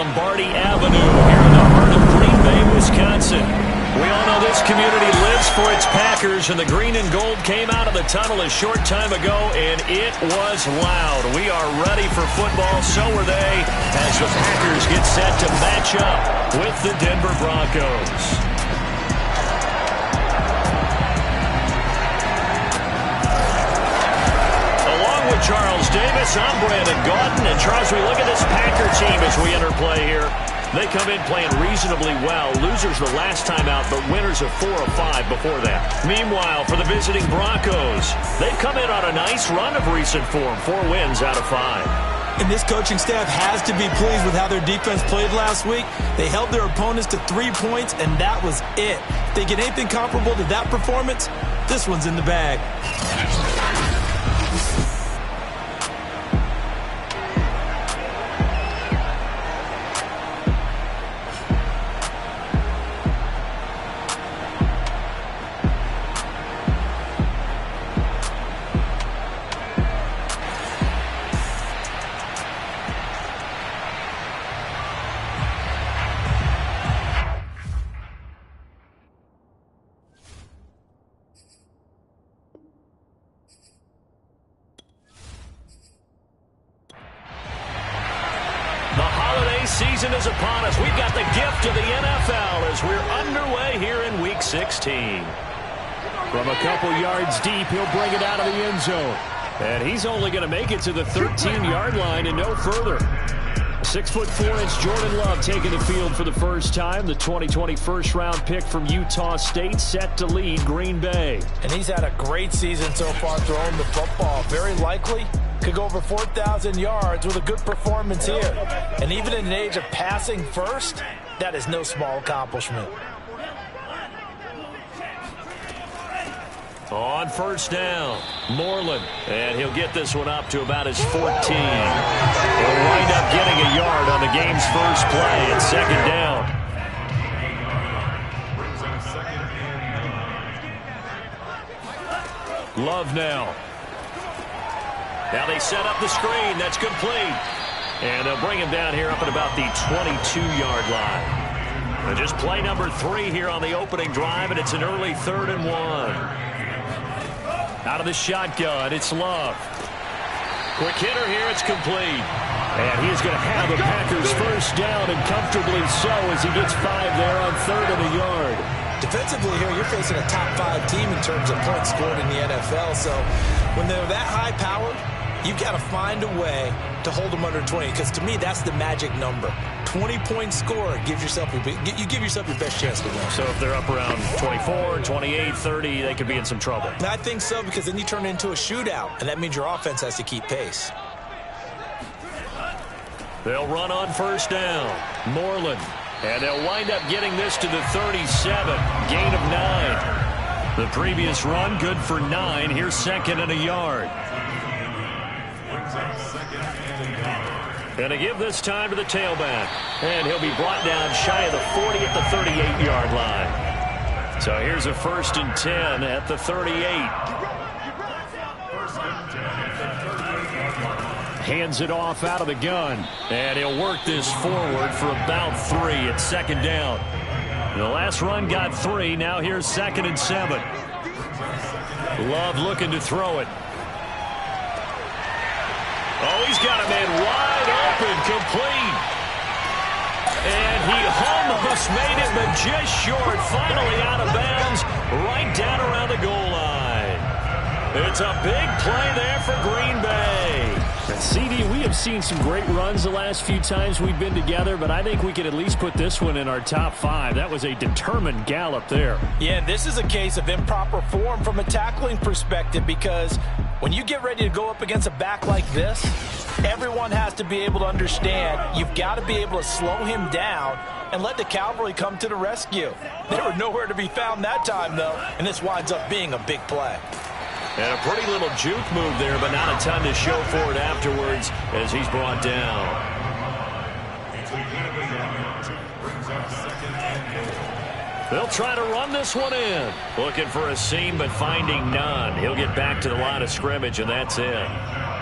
Lombardi Avenue here in the heart of Green Bay, Wisconsin. We all know this community lives for its Packers, and the green and gold came out of the tunnel a short time ago, and it was loud. We are ready for football, so are they, as the Packers get set to match up with the Denver Broncos. With Charles Davis, I'm Brandon Gaudin, and Charles, we look at this Packer team as we enter play here. They come in playing reasonably well. Losers the last time out, but winners of 4 of 5 before that. Meanwhile, for the visiting Broncos, they've come in on a nice run of recent form, 4 wins out of 5. And this coaching staff has to be pleased with how their defense played last week. They held their opponents to 3 points, and that was it. If they get anything comparable to that performance, this one's in the bag. Season is upon us. We've got the gift of the NFL as we're underway here in Week 16. From a couple yards deep, he'll bring it out of the end zone. And he's only going to make it to the 13-yard line and no further. 6'4" Jordan Love taking the field for the first time. The 2020 first-round pick from Utah State set to lead Green Bay. And he's had a great season so far throwing the football. Very likely could go over 4,000 yards with a good performance here. And even in an age of passing first, that is no small accomplishment. On first down, Moreland, and he'll get this one up to about his 14. He'll wind up getting a yard on the game's first play at second down. Love now. Now they set up the screen. That's complete. And they'll bring him down here up at about the 22-yard line. And just play number 3 here on the opening drive, and it's an early 3rd and 1. Out of the shotgun, it's Love. Quick hitter here, it's complete. And he's going to have the Packers first down, and comfortably so as he gets 5 there on 3rd and a yard. Defensively here, you're facing a top 5 team in terms of points scored in the NFL. So when they're that high-powered, you've got to find a way to hold them under 20, because to me, that's the magic number. 20-point score gives yourself you give yourself your best chance to win. So if they're up around 24, 28, 30, they could be in some trouble. I think so, because then you turn it into a shootout, and that means your offense has to keep pace. They'll run on first down. Moreland. And they'll wind up getting this to the 37. Gain of 9. The previous run, good for 9. Here's 2nd and a yard. And to give this time to the tailback. And he'll be brought down shy of the 40 at the 38-yard line. So here's a 1st and 10 at the 38. Hands it off out of the gun. And he'll work this forward for about 3 at 2nd down. The last run got 3. Now here's 2nd and 7. Love looking to throw it. Oh, he's got a man wide open, complete. And he almost made it, but just short. Finally out of bounds, right down around the goal line. It's a big play there for Green Bay. CD, we have seen some great runs the last few times we've been together, but I think we could at least put this one in our top 5. That was a determined gallop there. Yeah, and this is a case of improper form from a tackling perspective, because when you get ready to go up against a back like this, everyone has to be able to understand you've got to be able to slow him down and let the cavalry come to the rescue. They were nowhere to be found that time, though, and this winds up being a big play. And a pretty little juke move there, but not a ton to show for it afterwards as he's brought down. They'll try to run this one in. Looking for a seam, but finding none. He'll get back to the line of scrimmage, and that's it.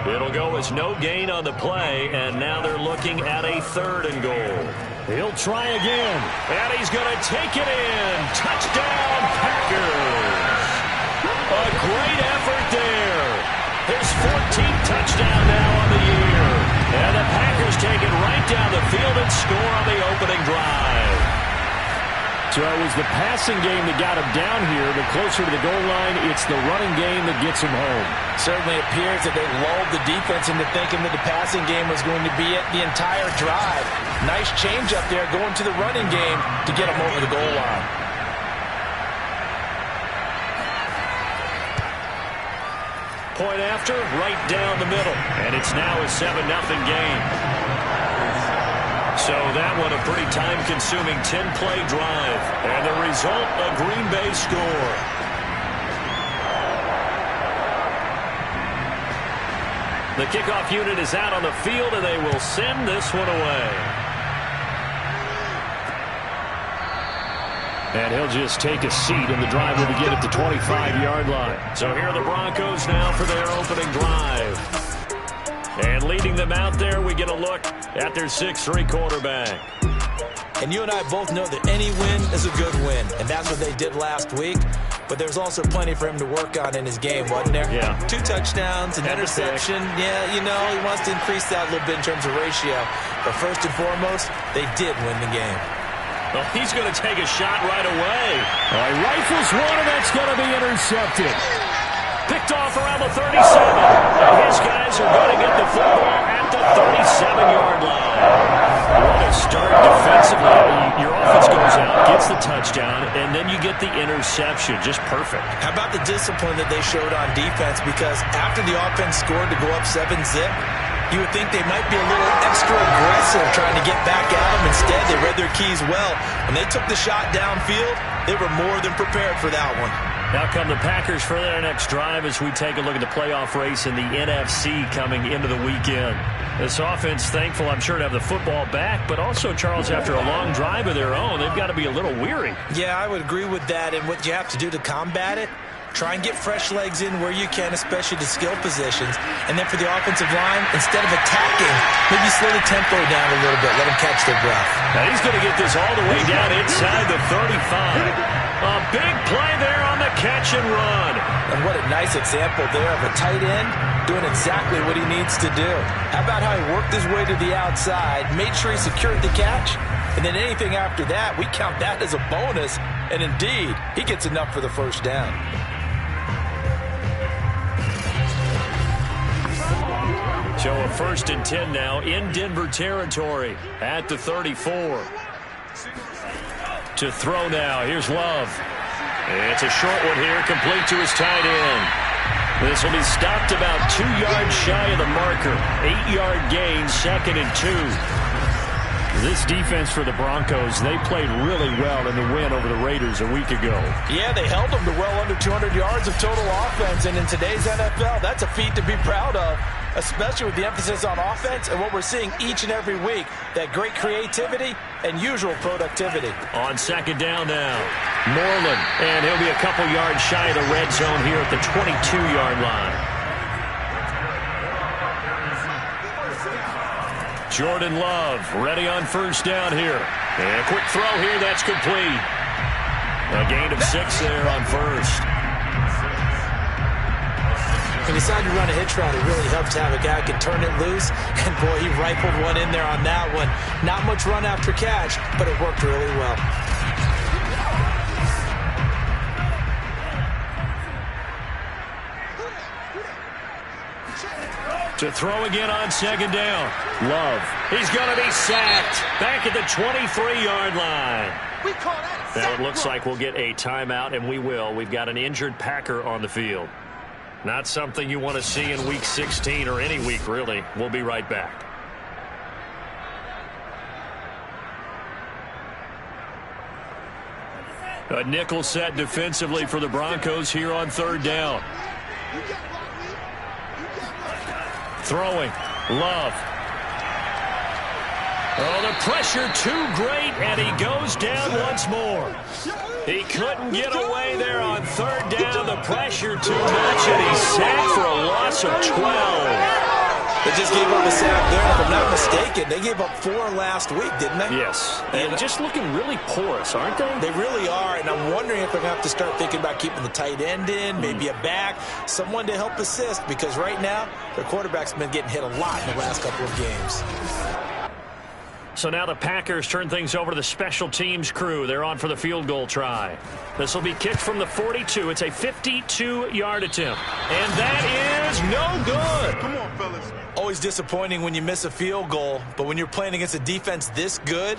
It'll go as no gain on the play, and now they're looking at a 3rd and goal. He'll try again. And he's going to take it in. Touchdown, Packers. A great effort there. His 14th touchdown now on the year. And the Packers take it right down the field and score on the opening drive. So it was the passing game that got him down here, but closer to the goal line, it's the running game that gets him home. Certainly appears that they lulled the defense into thinking that the passing game was going to be it the entire drive. Nice change up there going to the running game to get him over the goal line. Point after, right down the middle. And it's now a 7-0 game. So that one a pretty time-consuming 10-play drive. And the result, a Green Bay score. The kickoff unit is out on the field, and they will send this one away. And he'll just take a seat, and the drive will begin at the 25-yard line. So here are the Broncos now for their opening drive. And leading them out there, we get a look at their 6'3" quarterback. And you and I both know that any win is a good win, and that's what they did last week. But there's also plenty for him to work on in his game, wasn't there? Yeah. 2 touchdowns, an interception. Yeah, you know, he wants to increase that a little bit in terms of ratio. But first and foremost, they did win the game. Well, he's going to take a shot right away. He rifles one, and that's going to be intercepted. Picked off around the 37. And his guys are going to get the football at the 37-yard line. What a start defensively. Your offense goes out, gets the touchdown, and then you get the interception. Just perfect. How about the discipline that they showed on defense? Because after the offense scored to go up 7-zip, you would think they might be a little extra aggressive trying to get back at them. Instead, they read their keys well. When they took the shot downfield, they were more than prepared for that one. Now come the Packers for their next drive as we take a look at the playoff race in the NFC coming into the weekend. This offense, thankful, I'm sure, to have the football back, but also, Charles, after a long drive of their own, they've got to be a little weary. Yeah, I would agree with that, and what you have to do to combat it, try and get fresh legs in where you can, especially to skill positions. And then for the offensive line, instead of attacking, maybe slow the tempo down a little bit, let them catch their breath. Now he's going to get this all the way down inside the 35. A big play there on the catch and run. And what a nice example there of a tight end doing exactly what he needs to do. How about how he worked his way to the outside, made sure he secured the catch, and then anything after that, we count that as a bonus. And indeed, he gets enough for the first down. So a 1st and 10 now in Denver territory at the 34. To throw now. Here's Love. It's a short one here, complete to his tight end. This will be stopped about 2 yards shy of the marker. 8-yard gain, 2nd and 2. This defense for the Broncos, they played really well in the win over the Raiders a week ago. Yeah, they held them to well under 200 yards of total offense, and in today's NFL, that's a feat to be proud of, especially with the emphasis on offense and what we're seeing each and every week, that great creativity and usual productivity. On 2nd down now, Moreland, and he'll be a couple yards shy of the red zone here at the 22-yard line. Jordan Love ready on 1st down here. And a quick throw here, that's complete. A gain of 6 there on 1st. When you decide to run a hitch route, it really helps to have a guy who can turn it loose. And boy, he rifled one in there on that one. Not much run after catch, but it worked really well. To throw again on 2nd down. Love. He's going to be sacked. Back at the 23-yard line. Now it looks like we'll get a timeout, and we will. We've got an injured Packer on the field. Not something you want to see in Week 16 or any week, really. We'll be right back. A nickel set defensively for the Broncos here on 3rd down. Throwing. Love. Oh, the pressure too great, and he goes down once more. He couldn't get away there on 3rd down. The pressure too much, and he's sacked for a loss of 12. They just gave up a sack there. If I'm not mistaken, they gave up 4 last week, didn't they? Yes. And just looking really porous, aren't they? They really are, and I'm wondering if they're going to have to start thinking about keeping the tight end in, maybe a back, someone to help assist, because right now their quarterback's been getting hit a lot in the last couple of games. So now the Packers turn things over to the special teams crew. They're on for the field goal try. This will be kicked from the 42. It's a 52-yard attempt. And that is no good. Come on, fellas. Always disappointing when you miss a field goal, but when you're playing against a defense this good,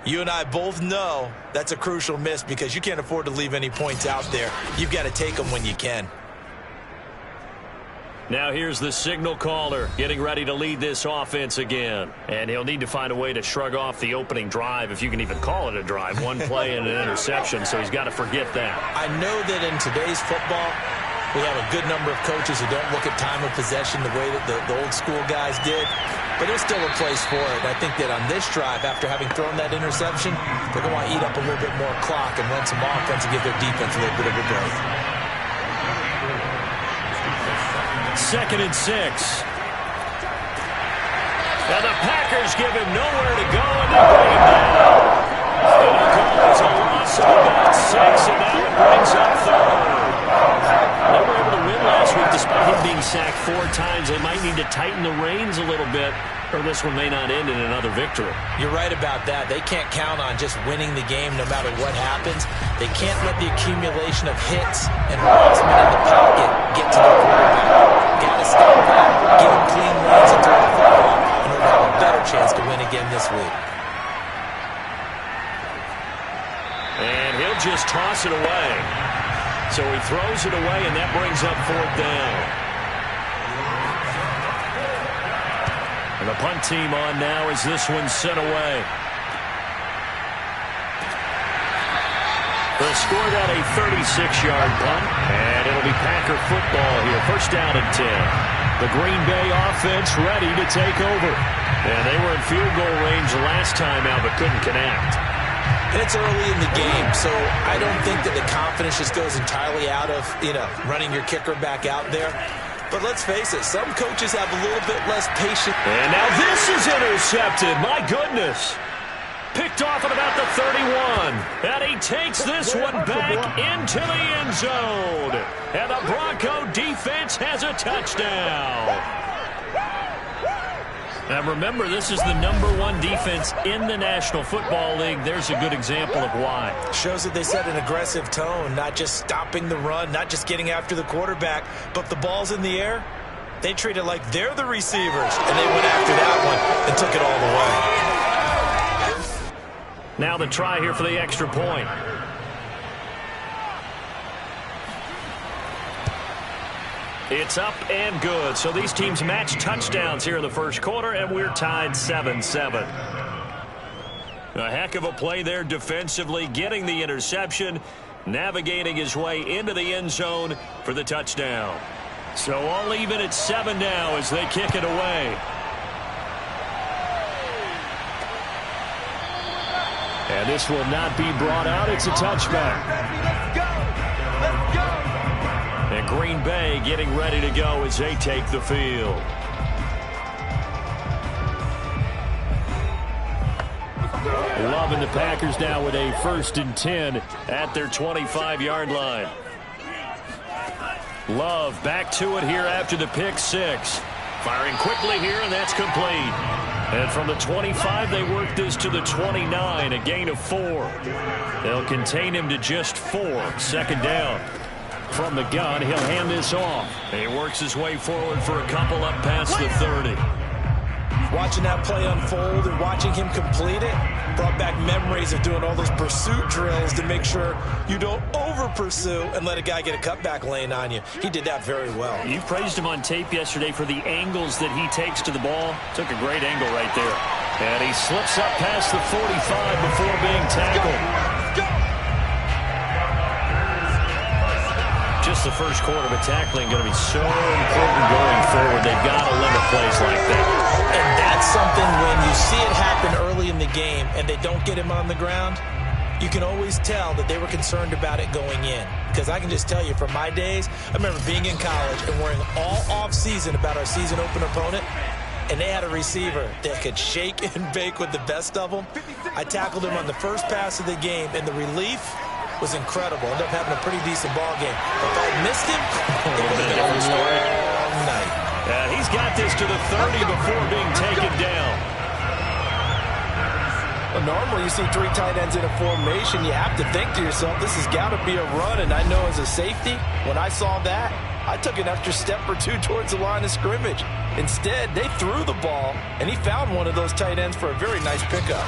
you and I both know that's a crucial miss because you can't afford to leave any points out there. You've got to take them when you can. Now here's the signal caller getting ready to lead this offense again. And he'll need to find a way to shrug off the opening drive, if you can even call it a drive. One play and an interception, so he's got to forget that. I know that in today's football, we have a good number of coaches who don't look at time of possession the way that the old school guys did. But there's still a place for it. I think that on this drive, after having thrown that interception, they're going to want to eat up a little bit more clock and run some offense and give their defense a little bit of a break. 2nd and 6. Now the Packers give him nowhere to go, and they bring him down. And it calls a loss of about 6, and now it brings up 3rd. They were able to win last week despite him being sacked 4 times. They might need to tighten the reins a little bit, or this one may not end in another victory. You're right about that. They can't count on just winning the game no matter what happens. They can't let the accumulation of hits and harassment in the pocket get to the quarterback. Got to stop that, give him clean lanes and throw the football in order to have a better chance to win again this week. And he'll just toss it away. So he throws it away, and that brings up 4th down. And the punt team on now as this one's sent away. They'll score that a 36-yard punt, and it'll be Packer football here. 1st down and 10. The Green Bay offense ready to take over. And they were in field goal range last time out, but couldn't connect. And it's early in the game, so I don't think that the confidence just goes entirely out of, running your kicker back out there. But let's face it, some coaches have a little bit less patience. And now this is intercepted. My goodness. Picked off at about the 31. And he takes this one back into the end zone. And the Bronco defense has a touchdown. Now remember, this is the #1 defense in the National Football League. There's a good example of why. Shows that they set an aggressive tone, not just stopping the run, not just getting after the quarterback, but if the ball's in the air, they treat it like they're the receivers, and they went after that one and took it all the way. Now the try here for the extra point. It's up and good. So these teams match touchdowns here in the first quarter, and we're tied 7-7. A heck of a play there defensively, getting the interception, navigating his way into the end zone for the touchdown. So all even at 7 now as they kick it away. And this will not be brought out. It's a touchback. And Green Bay getting ready to go as they take the field. Love and the Packers now with a 1st and 10 at their 25-yard line. Love back to it here after the pick 6. Firing quickly here, and that's complete. And from the 25, they work this to the 29, a gain of 4. They'll contain him to just 4. 2nd down. From the gun, he'll hand this off. And he works his way forward for a couple up past the 30. Watching that play unfold and watching him complete it brought back memories of doing all those pursuit drills to make sure you don't over-pursue and let a guy get a cutback lane on you. He did that very well. You praised him on tape yesterday for the angles that he takes to the ball. Took a great angle right there. And he slips up past the 45 before being tackled. Just the first quarter, but tackling going to be so important going forward. They've got to limit plays like that. And that's something when you see it happen early in the game and they don't get him on the ground, you can always tell that they were concerned about it going in. Because I can just tell you, from my days, I remember being in college and worrying all off-season about our season opener opponent, and they had a receiver that could shake and bake with the best of them. I tackled him on the first pass of the game, and the relief was incredible. Ended up having a pretty decent ball game. If I missed him, it would have been a long night. And he's got this to the 30 before being taken down. Well, normally you see three tight ends in a formation. You have to think to yourself, this has got to be a run. And I know as a safety, when I saw that, I took an extra step or two towards the line of scrimmage. Instead, they threw the ball, and he found one of those tight ends for a very nice pickup.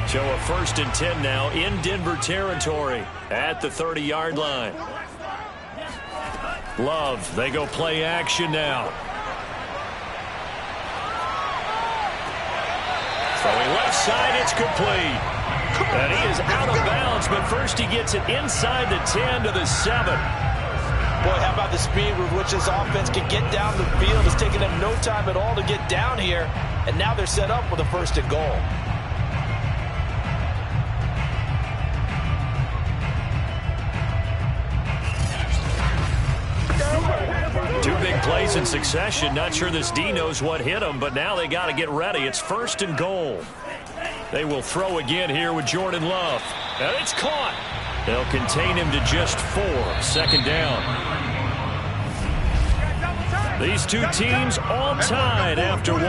So a 1st and 10 now in Denver territory at the 30-yard line. Love, they go play action now. Throwing left side, it's complete. And he is out of bounds, but first he gets it inside the 10 to the 7. Boy, how about the speed with which this offense can get down the field? It's taken them no time at all to get down here, and now they're set up with a 1st and goal. Two big plays in succession. Not sure this D knows what hit him, but now they got to get ready. It's 1st and goal. They will throw again here with Jordan Love. And it's caught. They'll contain him to just 4. 2nd down. These two teams all tied after 1.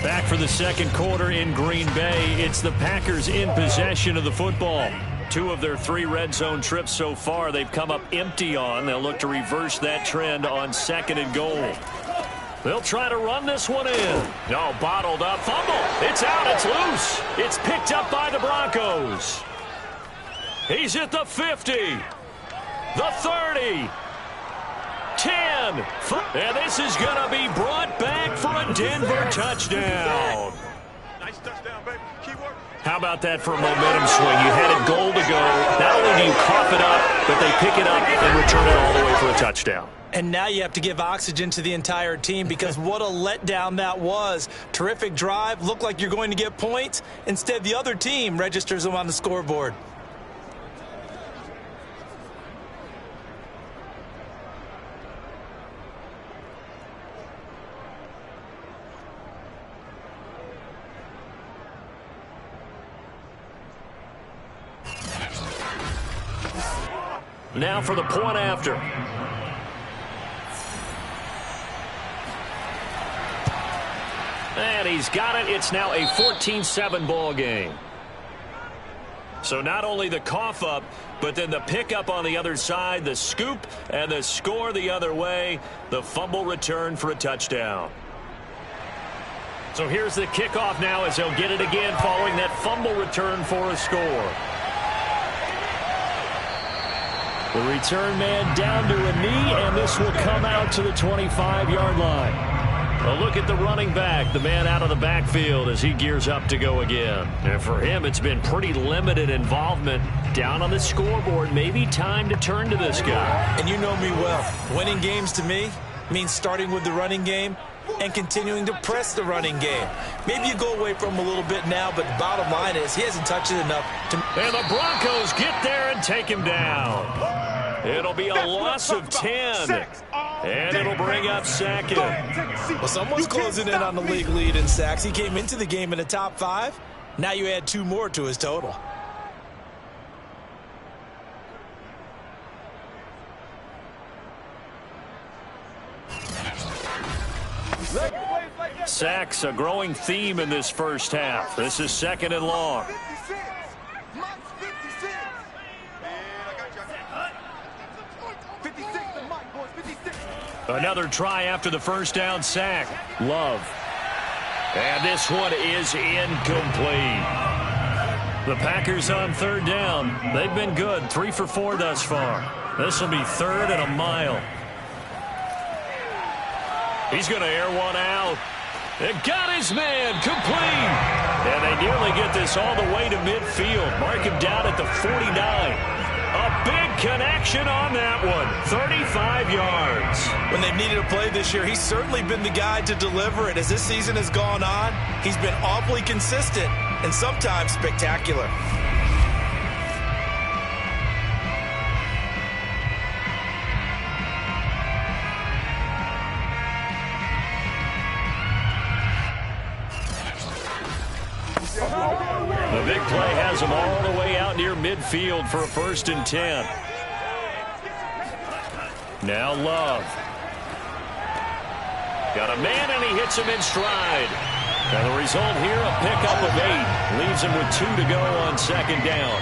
Back for the 2nd quarter in Green Bay. It's the Packers in possession of the football. 2 of their 3 red zone trips so far they've come up empty on. They'll look to reverse that trend on 2nd and goal. They'll try to run this one in. No, bottled up. Fumble. It's out. It's loose. It's picked up by the Broncos. He's at the 50. The 30. 10. And this is going to be brought back for a Denver touchdown. Nice touchdown, baby. Keyword. How about that for a momentum swing? You had a goal to go. Not only do you cough it up, but they pick it up and return it all the way for a touchdown. And now you have to give oxygen to the entire team, because what a letdown that was. Terrific drive. Looked like you're going to get points. Instead, the other team registers them on the scoreboard. Now for the point after. And he's got it. It's now a 14-7 ball game. So not only the cough up, but then the pickup on the other side, the scoop, and the score the other way. The fumble return for a touchdown. So here's the kickoff now as they'll get it again following that fumble return for a score. The return man down to a knee, and this will come out to the 25-yard line. A look at the running back, the man out of the backfield as he gears up to go again. And for him, it's been pretty limited involvement down on the scoreboard. Maybe time to turn to this guy. And you know me well. Winning games to me means starting with the running game and continuing to press the running game. Maybe you go away from him a little bit now, but the bottom line is he hasn't touched it enough to... And the Broncos get there and take him down. It'll be a loss of 10. And it'll bring up 2nd. Well, someone's closing in on the league lead in sacks. He came into the game in the top 5. Now you add 2 more to his total. Sacks, a growing theme in this first half. This is 2nd and long. Another try after the first down sack. Love. And this one is incomplete. The Packers on 3rd down. They've been good. 3 for 4 thus far. This will be 3rd and a mile. He's going to air one out. And got his man complete. And they nearly get this all the way to midfield. Mark him down at the 49. A big connection on that one. 35 yards. When they've needed a play this year, he's certainly been the guy to deliver it. As this season has gone on, he's been awfully consistent and sometimes spectacular. The big play has him all the way out near midfield for a 1st and 10. Now Love. Got a man, and he hits him in stride. And the result here, a pickup of 8. Leaves him with 2 to go on 2nd down.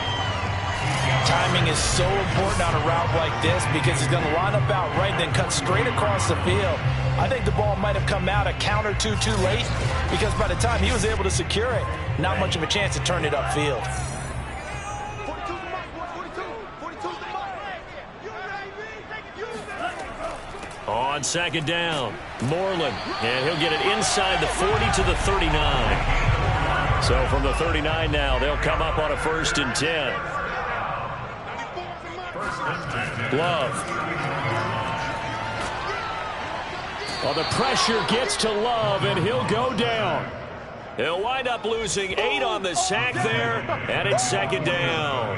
Timing is so important on a route like this because he's going to line up out right and then cut straight across the field. I think the ball might have come out a count or two too late because by the time he was able to secure it, not much of a chance to turn it upfield. 42 the mark, 42 the mark. On 2nd down, Moreland, and he'll get it inside the 40 to the 39. So from the 39 now, they'll come up on a 1st and 10. Love. Well, the pressure gets to Love, and he'll go down. He'll wind up losing 8 on the sack there, and it's 2nd down.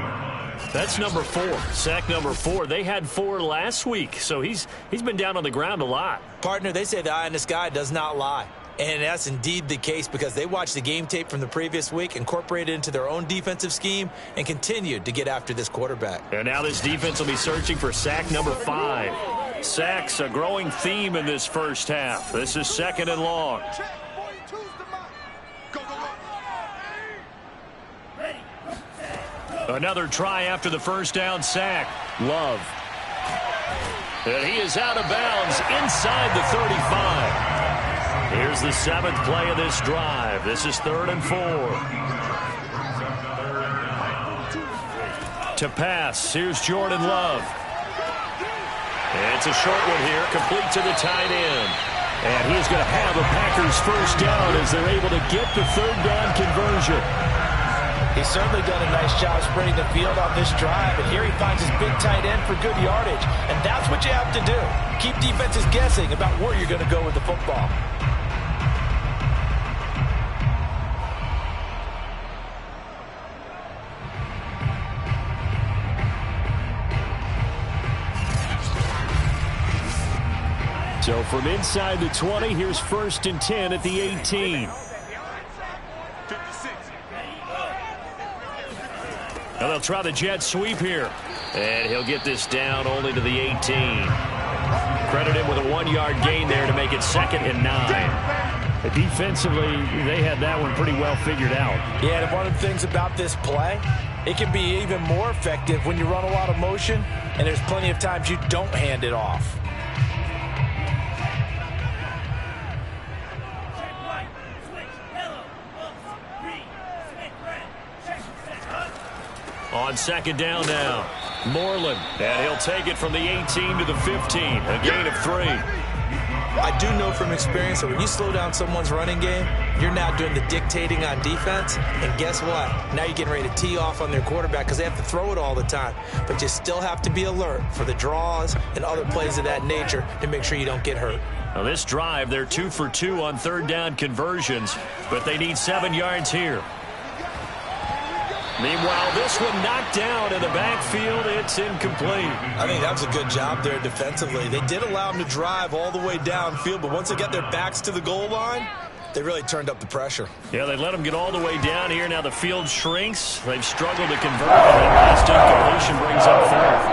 That's number 4, sack number 4. They had 4 last week, so he's been down on the ground a lot. Partner, they say the eye in the sky does not lie. And that's indeed the case because they watched the game tape from the previous week, incorporated it into their own defensive scheme, and continued to get after this quarterback. And now this defense will be searching for sack number 5. Sacks, a growing theme in this first half. This is 2nd and long. Another try after the 1st down sack. Love. And he is out of bounds inside the 35. Here's the 7th play of this drive. This is 3rd and 4. To pass, here's Jordan Love. It's a short one here, complete to the tight end. And he's going to have a Packers 1st down as they're able to get the 3rd down conversion. He's certainly done a nice job spreading the field on this drive, and here he finds his big tight end for good yardage. And that's what you have to do. Keep defenses guessing about where you're going to go with the football. So from inside the 20, here's 1st and 10 at the 18. Now they'll try the jet sweep here. And he'll get this down only to the 18. Credit him with a 1-yard gain there to make it 2nd and 9. Defensively, they had that one pretty well figured out. Yeah, and one of the things about this play, it can be even more effective when you run a lot of motion, and there's plenty of times you don't hand it off. On 2nd down now, Moreland, and he'll take it from the 18 to the 15, a gain of 3. I do know from experience that when you slow down someone's running game, you're now doing the dictating on defense, and guess what? Now you're getting ready to tee off on their quarterback because they have to throw it all the time. But you still have to be alert for the draws and other plays of that nature to make sure you don't get hurt. Now this drive, they're 2 for 2 on 3rd down conversions, but they need 7 yards here. Meanwhile, this one knocked down in the backfield. It's incomplete. I think that was a good job there defensively. They did allow them to drive all the way downfield, but once they got their backs to the goal line, they really turned up the pressure. Yeah, they let them get all the way down here. Now the field shrinks. They've struggled to convert, and that last incompletion brings up 4th.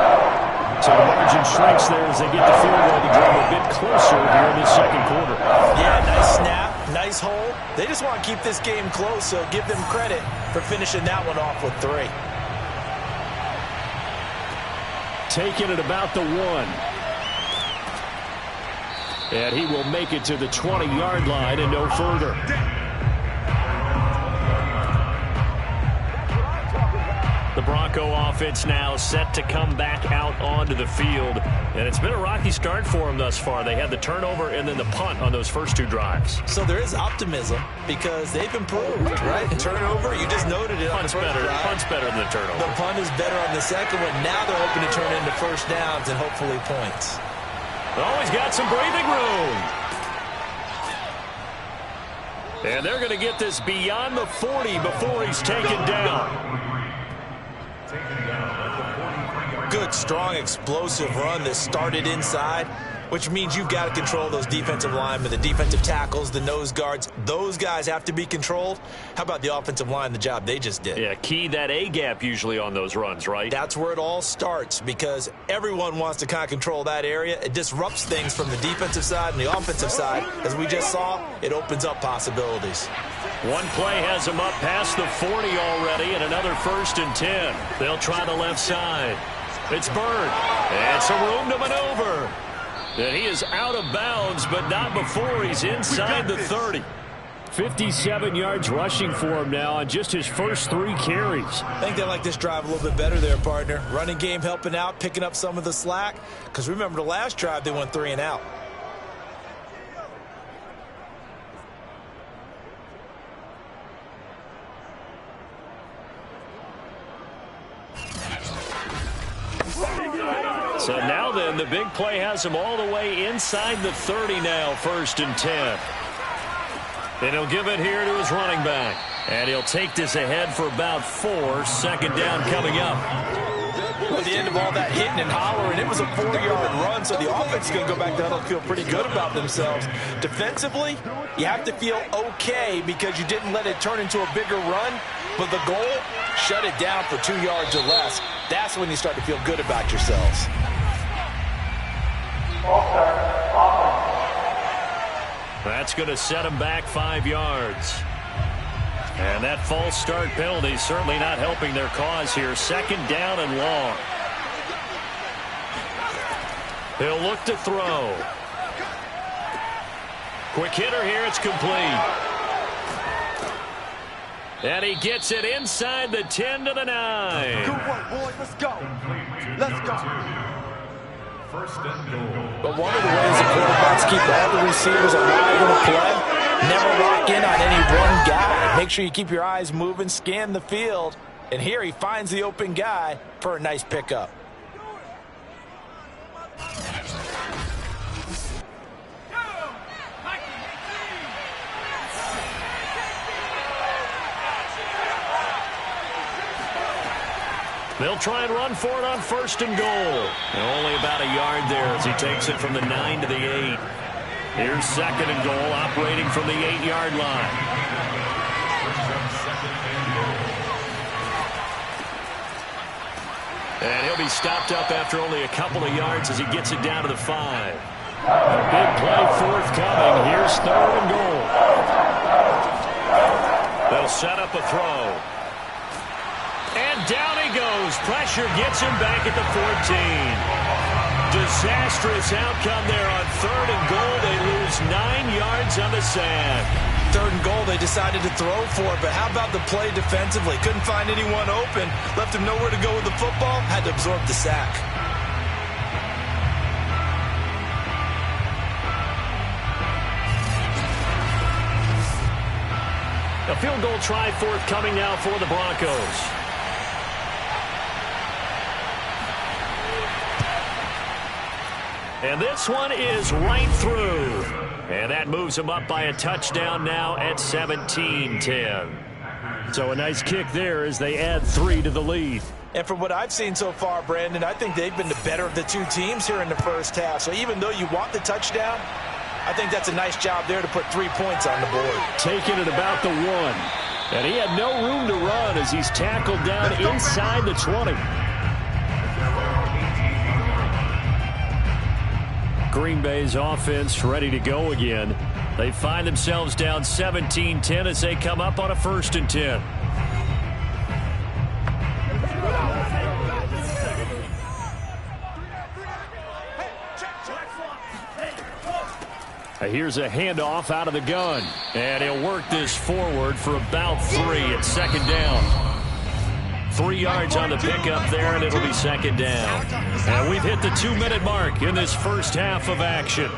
So the margin shrinks there as they get the field goal to drive a bit closer here in the 2nd quarter. Yeah, nice snap, nice hold. They just want to keep this game close, so give them credit for finishing that one off with 3. Taking it about the 1. And he will make it to the 20-yard line and no further. The Bronco offense now set to come back out onto the field. And it's been a rocky start for them thus far. They had the turnover and then the punt on those first two drives. So there is optimism because they've improved, right? Turnover, you just noted it on the first drive. Punt's better than the turnover. The punt is better on the second one. Now they're hoping to turn into first downs and hopefully points. Always got some breathing room. And they're going to get this beyond the 40 before he's taken down. Good, strong, explosive run that started inside, which means you've got to control those defensive linemen, the defensive tackles, the nose guards. Those guys have to be controlled. How about the offensive line, the job they just did? Yeah, key that A-gap usually on those runs, right? That's where it all starts because everyone wants to kind of control that area. It disrupts things from the defensive side and the offensive side. As we just saw, it opens up possibilities. One play has him up past the 40 already and another 1st and 10. They'll try the left side. It's Bird. And some room to maneuver. And he is out of bounds, but not before he's inside the 30. 57 yards rushing for him now on just his first 3 carries. I think they like this drive a little bit better there, partner. Running game helping out, picking up some of the slack. Because remember the last drive, they went 3 and out. So now then, the big play has him all the way inside the 30 now, 1st and 10. And he'll give it here to his running back. And he'll take this ahead for about 4. 2nd down coming up. At the end of all that hitting and hollering, it was a 4-yard run, so the offense is going to go back down and feel pretty good about themselves. Defensively, you have to feel okay because you didn't let it turn into a bigger run, but the goal, shut it down for 2 yards or less. That's when you start to feel good about yourselves. That's going to set him back 5 yards. And that false start penalty certainly not helping their cause here. 2nd down and long. He'll look to throw. Quick hitter here. It's complete. And he gets it inside the 10 to the 9. Good work, boys. Let's go. Let's go. But one of the ways the quarterbacks keep all the receivers alive in a play, never lock in on any one guy. Make sure you keep your eyes moving, scan the field. And here he finds the open guy for a nice pickup. They'll try and run for it on 1st and goal. And only about a yard there as he takes it from the 9 to the 8. Here's 2nd and goal, operating from the 8-yard line. And he'll be stopped up after only a couple of yards as he gets it down to the 5. A big play forthcoming. Here's 3rd and goal. They'll set up a throw. And down he goes. Pressure gets him back at the 14. Disastrous outcome there on 3rd and goal. They lose 9 yards on the sack. 3rd and goal, they decided to throw for it, but how about the play defensively? Couldn't find anyone open, left him nowhere to go with the football, had to absorb the sack. A field goal try forthcoming now for the Broncos. And this one is right through. And that moves him up by a touchdown now at 17-10. So a nice kick there as they add 3 to the lead. And from what I've seen so far, Brandon, I think they've been the better of the 2 teams here in the first half. So even though you want the touchdown, I think that's a nice job there to put 3 points on the board. Taking it about the 1. And he had no room to run as he's tackled down inside the 20. Green Bay's offense ready to go again. They find themselves down 17-10 as they come up on a 1st and 10. Here's a handoff out of the gun. And he'll work this forward for about 3 at 2nd down. 3 yards on the pickup there, and it'll be second down. And we've hit the 2-minute mark in this first half of action.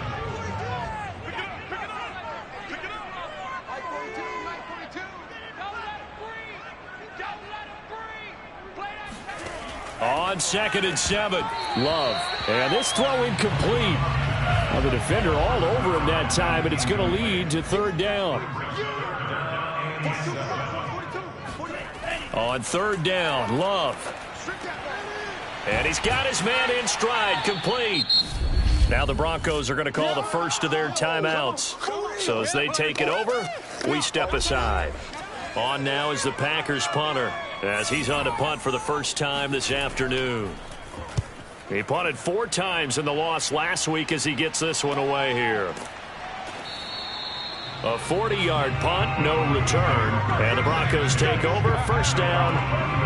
On 2nd and 7, Love. And this throw incomplete. Well, the defender all over him that time, and it's going to lead to 3rd down. On 3rd down, Love. And he's got his man in stride, complete. Now the Broncos are going to call the first of their timeouts. So as they take it over, we step aside. On now is the Packers punter, as he's on to punt for the first time this afternoon. He punted 4 times in the loss last week as he gets this one away here. A 40-yard punt, no return. And the Broncos take over, first down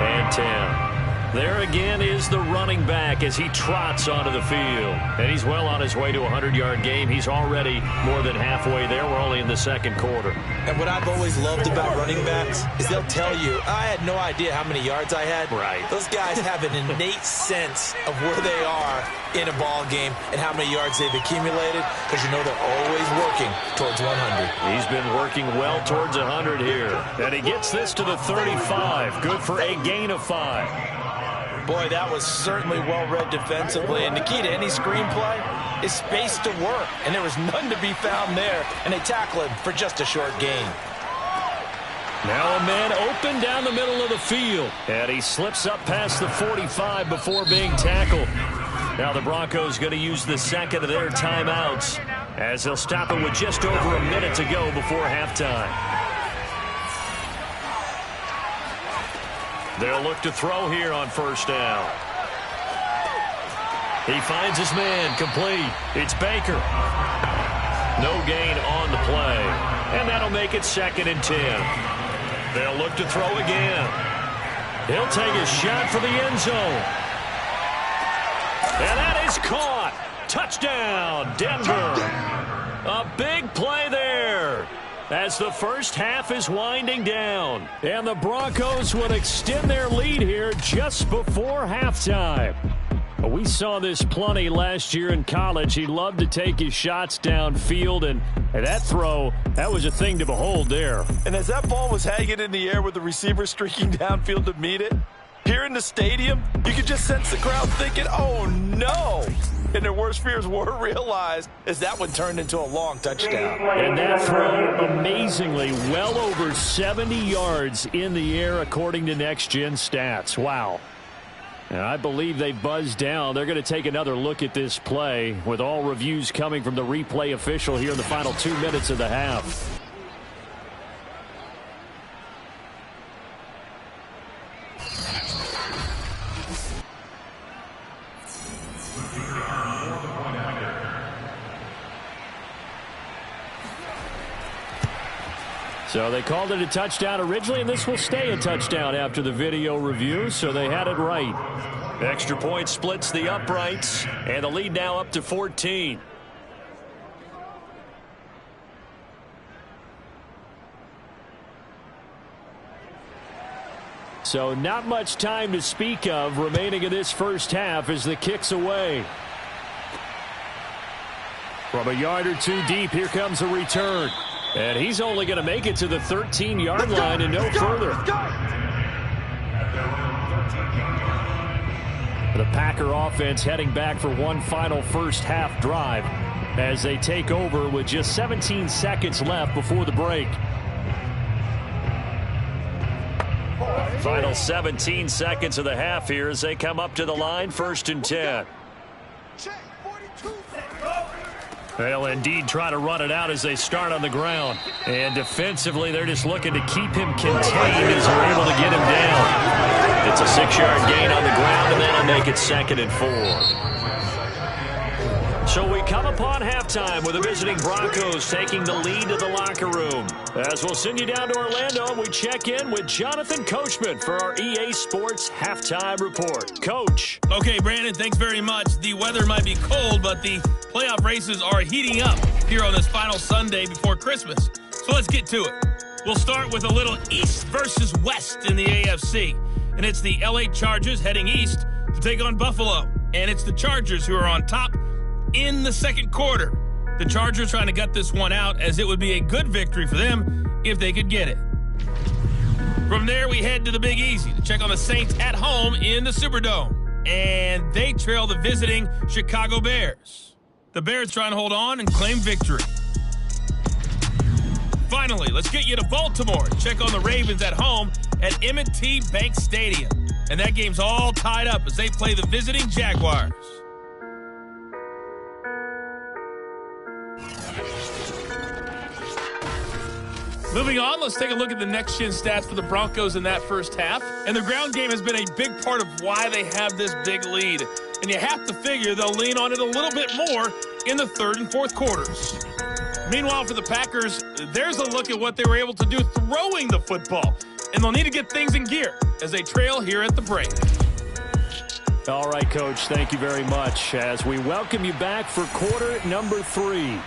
and 10. There again is the running back as he trots onto the field. And he's well on his way to a 100-yard game. He's already more than halfway there. We're only in the 2nd quarter. And what I've always loved about running backs is they'll tell you, I had no idea how many yards I had. Right. Those guys have an innate sense of where they are in a ball game and how many yards they've accumulated, because you know they're always working towards 100. He's been working well towards 100 here. And he gets this to the 35. Good for a gain of 5. Boy, that was certainly well-read defensively. And the key to any screenplay is space to work. And there was none to be found there. And they tackle him for just a short gain. Now a man open down the middle of the field. And he slips up past the 45 before being tackled. Now the Broncos going to use the second of their timeouts, as they'll stop it with just over a minute to go before halftime. They'll look to throw here on first down. He finds his man, complete. It's Baker. No gain on the play. And that'll make it 2nd and 10. They'll look to throw again. He'll take a shot for the end zone. And that is caught. Touchdown, Denver. A big play there, as the first half is winding down. And the Broncos would extend their lead here just before halftime. We saw this plenty last year in college. He loved to take his shots downfield, and that throw, that was a thing to behold there. And as that ball was hanging in the air with the receiver streaking downfield to meet it, here in the stadium, you could just sense the crowd thinking, oh no! And their worst fears were realized as that one turned into a long touchdown. And that throw, amazingly, well over 70 yards in the air according to Next Gen Stats. Wow. And I believe they buzzed down. They're going to take another look at this play, with all reviews coming from the replay official here in the final 2 minutes of the half. So they called it a touchdown originally, and this will stay a touchdown after the video review, so they had it right. Extra point splits the uprights, and the lead now up to 14. So not much time to speak of remaining in this first half as the kick's away. From a yard or two deep, here comes a return. And he's only going to make it to the 13-yard line and no further. The Packer offense heading back for one final first half drive as they take over with just 17 seconds left before the break. Final 17 seconds of the half here as they come up to the line, 1st and 10. They'll indeed try to run it out as they start on the ground. And defensively, they're just looking to keep him contained as they're able to get him down. It's a 6-yard gain on the ground, and that'll make it 2nd and 4. So we come upon halftime with the visiting Broncos taking the lead to the locker room. As we'll send you down to Orlando, we check in with Jonathan Coachman for our EA Sports Halftime Report. Coach. Okay, Brandon, thanks very much. The weather might be cold, but the playoff races are heating up here on this final Sunday before Christmas. So let's get to it. We'll start with a little East versus West in the AFC. and it's the LA Chargers heading east to take on Buffalo. And it's the Chargers who are on top in the second quarter. The Chargers trying to gut this one out, as it would be a good victory for them if they could get it. From there, we head to the Big Easy to check on the Saints at home in the Superdome. And they trail the visiting Chicago Bears. The Bears trying to hold on and claim victory. Finally, let's get you to Baltimore. Check on the Ravens at home at M&T Bank Stadium. And that game's all tied up as they play the visiting Jaguars. Moving on, let's take a look at the next-gen stats for the Broncos in that first half. And the ground game has been a big part of why they have this big lead. And you have to figure they'll lean on it a little bit more in the third and fourth quarters. Meanwhile, for the Packers, there's a look at what they were able to do throwing the football. And they'll need to get things in gear as they trail here at the break. All right, Coach, thank you very much as we welcome you back for quarter number 3.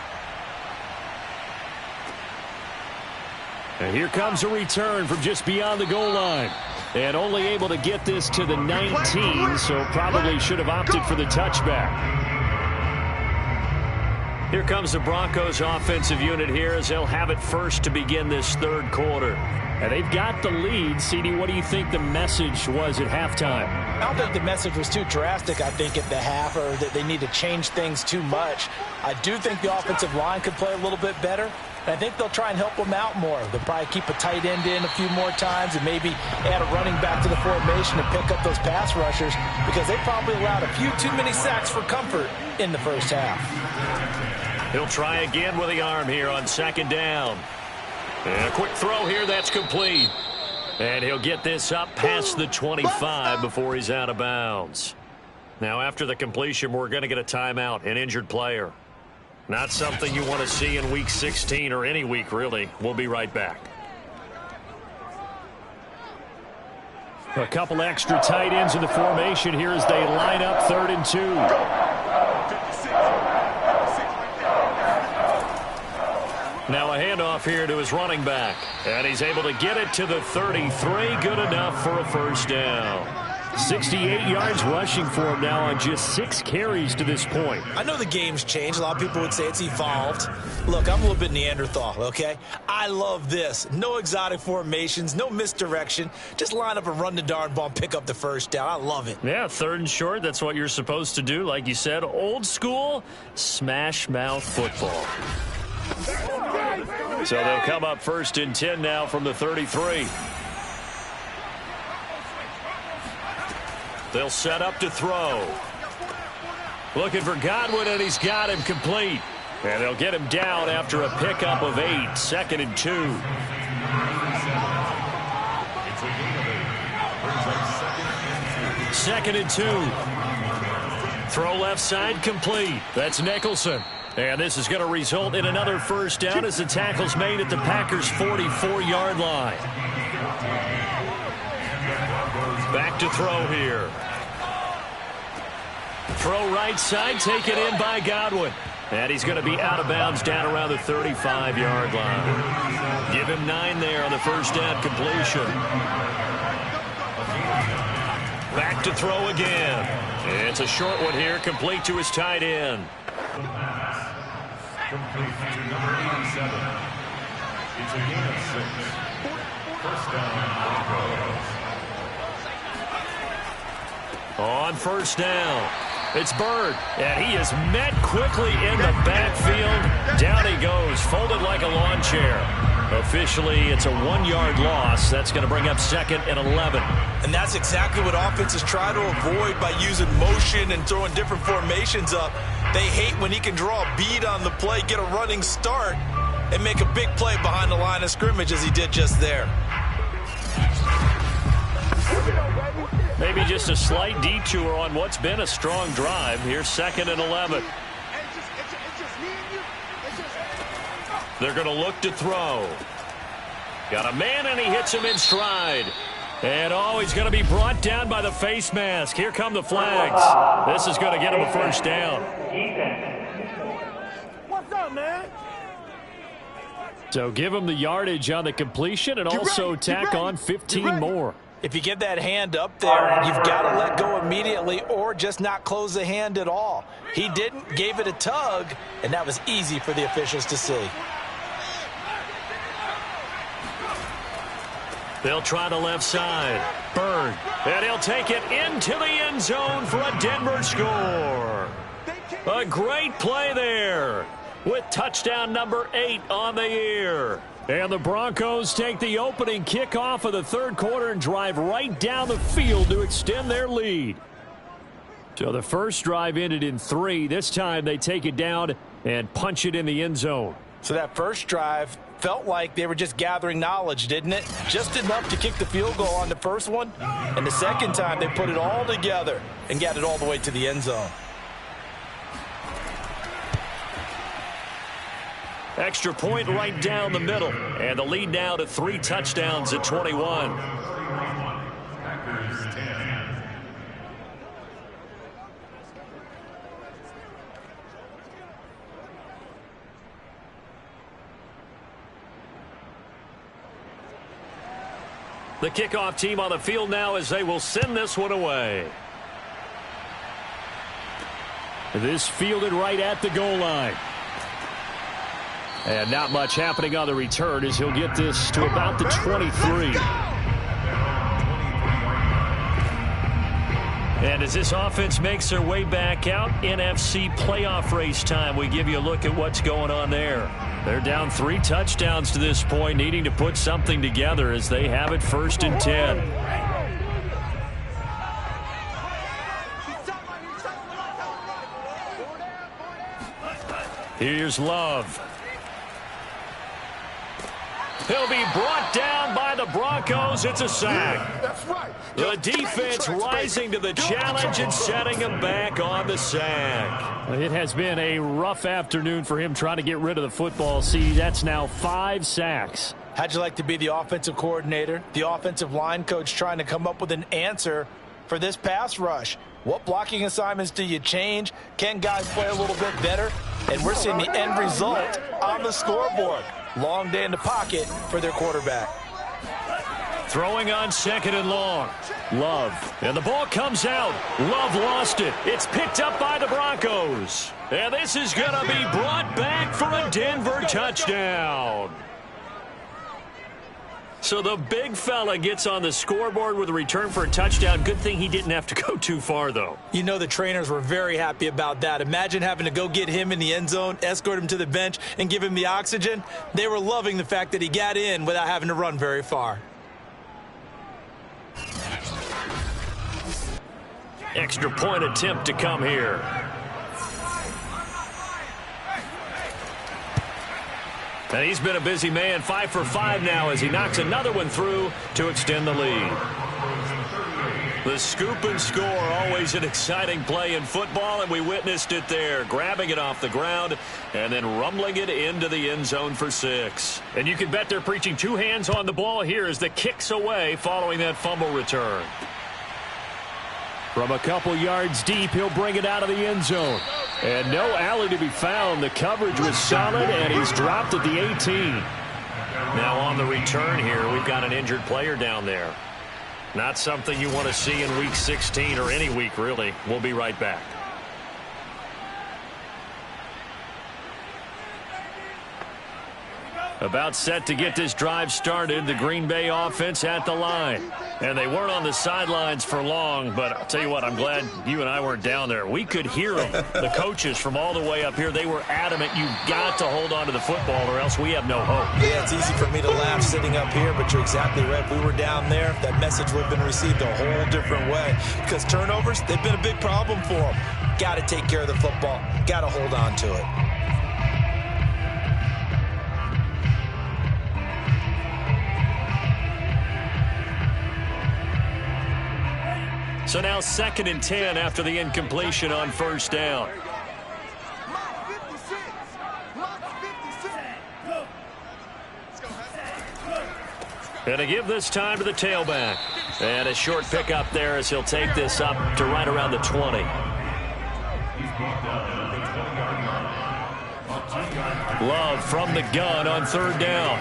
And here comes a return from just beyond the goal line. And only able to get this to the 19, so probably should have opted for the touchback. Here comes the Broncos offensive unit here as they'll have it first to begin this third quarter. And they've got the lead. CD, what do you think the message was at halftime? I don't think the message was too drastic, I think, at the half, or that they need to change things too much. I do think the offensive line could play a little bit better. And I think they'll try and help them out more. They'll probably keep a tight end in a few more times and maybe add a running back to the formation and pick up those pass rushers, because they probably allowed a few too many sacks for comfort in the first half. He'll try again with the arm here on second down. And a quick throw here, that's complete. And he'll get this up past the 25 before he's out of bounds. Now, after the completion, we're going to get a timeout, an injured player. Not something you want to see in Week 16 or any week, really. We'll be right back. A couple extra tight ends in the formation here as they line up 3rd and 2. Now a handoff here to his running back. And he's able to get it to the 33. Good enough for a first down. 68 yards rushing for him now on just 6 carries to this point. I know the game's changed. A lot of people would say it's evolved. Look, I'm a little bit Neanderthal, okay? I love this. No exotic formations, no misdirection. Just line up and run the darn ball and pick up the first down. I love it. Yeah, 3rd and short. That's what you're supposed to do. Like you said, old school smash mouth football. So they'll come up 1st and 10 now from the 33. They'll set up to throw. Looking for Godwin, and he's got him complete. And they'll get him down after a pickup of 8. 2nd and 2. Second and 2. Throw left side complete. That's Nicholson. And this is going to result in another first down as the tackle's made at the Packers' 44-yard line. Back to throw here. Throw right side, taken in by Godwin. And he's going to be out of bounds down around the 35-yard line. Give him 9 there on the first down completion. Back to throw again. It's a short one here, complete to his tight end. Complete to number 87. It's a gain of 6. First down, Broncos. On first down, it's Bird, and he is met quickly in the backfield. Down he goes, folded like a lawn chair. Officially, it's a 1-yard loss. That's going to bring up 2nd and 11. And that's exactly what offenses try to avoid by using motion and throwing different formations up. They hate when he can draw a bead on the play, get a running start, and make a big play behind the line of scrimmage as he did just there. Maybe just a slight detour on what's been a strong drive. Here's 2nd and 11. They're going to look to throw. Got a man, and he hits him in stride. And he's going to be brought down by the face mask. Here come the flags. This is going to get him a first down. What's up, man? So give him the yardage on the completion and also tack on 15 more. If you get that hand up there, you've got to let go immediately or just not close the hand at all. He didn't, gave it a tug, and that was easy for the officials to see. They'll try the left side. Bird. And he'll take it into the end zone for a Denver score. A great play there with touchdown number 8 on the year. And the Broncos take the opening kickoff of the third quarter and drive right down the field to extend their lead. So the first drive ended in 3. This time they take it down and punch it in the end zone. So that first drive felt like they were just gathering knowledge, didn't it? Just enough to kick the field goal on the first one. And the second time they put it all together and got it all the way to the end zone. Extra point right down the middle. And the lead now to 3 touchdowns at 21. Packers 10. The kickoff team on the field now as they will send this one away. This fielded right at the goal line. And not much happening on the return as he'll get this to about the 23. And as this offense makes their way back out, NFC playoff race time, we give you a look at what's going on there. They're down 3 touchdowns to this point, needing to put something together as they have it 1st and 10. Here's Love. He'll be brought down by the Broncos. It's a sack. That's right. The defense rising to the challenge and setting him back on the sack. It has been a rough afternoon for him trying to get rid of the football. See, that's now 5 sacks. How'd you like to be the offensive coordinator, the offensive line coach trying to come up with an answer for this pass rush? What blocking assignments do you change? Can guys play a little bit better? And we're seeing the end result on the scoreboard. Long day in the pocket for their quarterback. Throwing on 2nd and long. Love. And the ball comes out. Love lost it. It's picked up by the Broncos. And this is going to be brought back for a Denver touchdown. So the big fella gets on the scoreboard with a return for a touchdown. Good thing he didn't have to go too far, though. You know the trainers were very happy about that. Imagine having to go get him in the end zone, escort him to the bench, and give him the oxygen. They were loving the fact that he got in without having to run very far. Extra point attempt to come here. And he's been a busy man, 5 for 5 now as he knocks another one through to extend the lead. The scoop and score, always an exciting play in football, and we witnessed it there, grabbing it off the ground and then rumbling it into the end zone for 6. And you can bet they're preaching 2 hands on the ball here as the kick's away following that fumble return. From a couple yards deep, he'll bring it out of the end zone. And no alley to be found. The coverage was solid, and he's dropped at the 18. Now on the return here, we've got an injured player down there. Not something you want to see in Week 16 or any week, really. We'll be right back. About set to get this drive started, the Green Bay offense at the line. And they weren't on the sidelines for long, but I'll tell you what, I'm glad you and I weren't down there. We could hear them, the coaches from all the way up here. They were adamant, you've got to hold on to the football or else we have no hope. Yeah, it's easy for me to laugh sitting up here, but you're exactly right. If we were down there, that message would have been received a whole different way. Because turnovers, they've been a big problem for them. Got to take care of the football. Got to hold on to it. So now 2nd and 10 after the incompletion on 1st down. And to give this time to the tailback. And a short pickup there as he'll take this up to right around the 20. Love from the gun on 3rd down.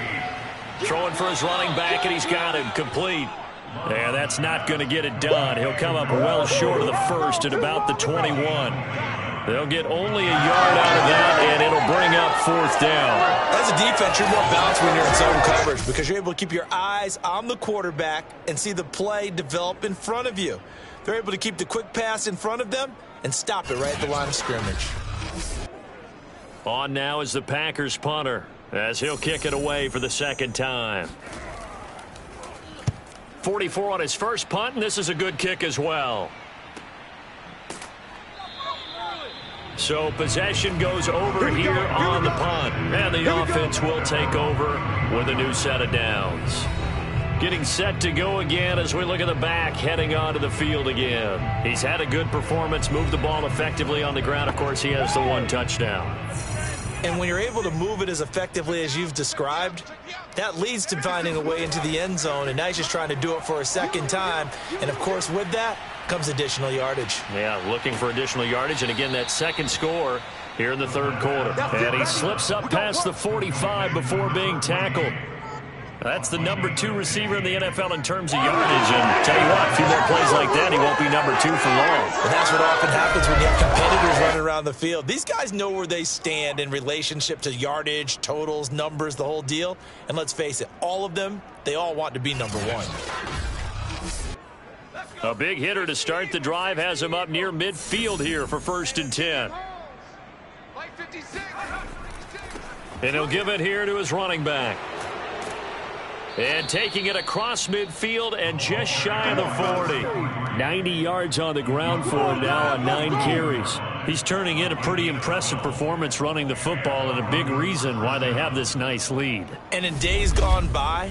Throwing for his running back, and he's got him complete. And that's not going to get it done. He'll come up well short of the first at about the 21. They'll get only a yard out of that, and it'll bring up fourth down. As a defense, you're more balanced when you're in zone coverage because you're able to keep your eyes on the quarterback and see the play develop in front of you. They're able to keep the quick pass in front of them and stop it right at the line of scrimmage. On now is the Packers punter as he'll kick it away for the second time. 44 on his first punt, and this is a good kick as well. So possession goes over here on the punt, and the offense will take over with a new set of downs. Getting set to go again as we look at the back heading onto the field again. He's had a good performance, moved the ball effectively on the ground. Of course, he has the one touchdown. And when you're able to move it as effectively as you've described, that leads to finding a way into the end zone, and now he's just trying to do it for a second time. And, of course, with that comes additional yardage. Yeah, looking for additional yardage, and again, that second score here in the third quarter. And he slips up past the 45 before being tackled. That's the number 2 receiver in the NFL in terms of yardage. And tell you what, a few more plays like that, he won't be number 2 for long. And that's what often happens when you have competitors running around the field. These guys know where they stand in relationship to yardage, totals, numbers, the whole deal. And let's face it, all of them, they all want to be number 1. A big hitter to start the drive has him up near midfield here for 1st and 10. And he'll give it here to his running back. And taking it across midfield and just shy of the 40. 90 yards on the ground for him now on 9 carries. He's turning in a pretty impressive performance running the football, and a big reason why they have this nice lead. And in days gone by,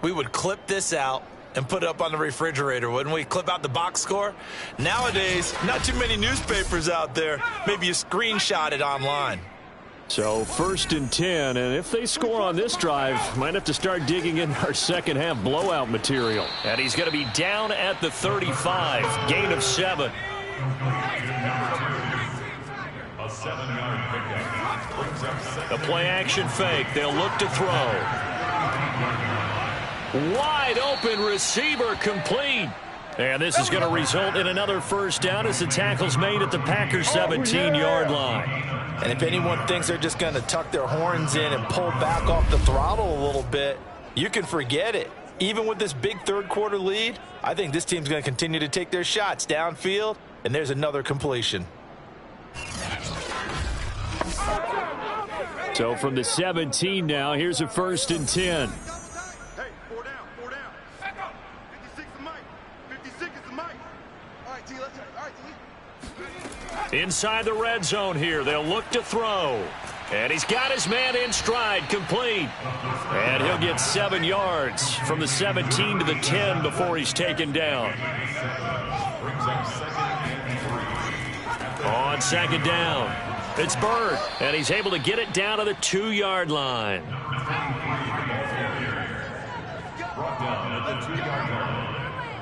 we would clip this out and put it up on the refrigerator, wouldn't we? Clip out the box score. Nowadays, not too many newspapers out there. Maybe you screenshot it online. So 1st and 10, and if they score on this drive, might have to start digging in our second half blowout material. And he's going to be down at the 35, gain of 7. A 7-yard pickup brings up second. A play action fake. They'll look to throw. Wide open receiver complete. And this is going to result in another first down as the tackle's made at the Packers 17-yard line. And if anyone thinks they're just going to tuck their horns in and pull back off the throttle a little bit, you can forget it. Even with this big third quarter lead, I think this team's going to continue to take their shots downfield, and there's another completion. So from the 17 now, here's a 1st and 10. Hey, 4 down, 4 down. 56 is Mike. 56 is the Mike. All right, T, let's try. All right, T. Inside the red zone here, they'll look to throw. And he's got his man in stride, complete. And he'll get 7 yards from the 17 to the 10 before he's taken down. Brings up second and 3. On second down, it's Bird, and he's able to get it down to the 2-yard line. Brought down at the 2-yard line.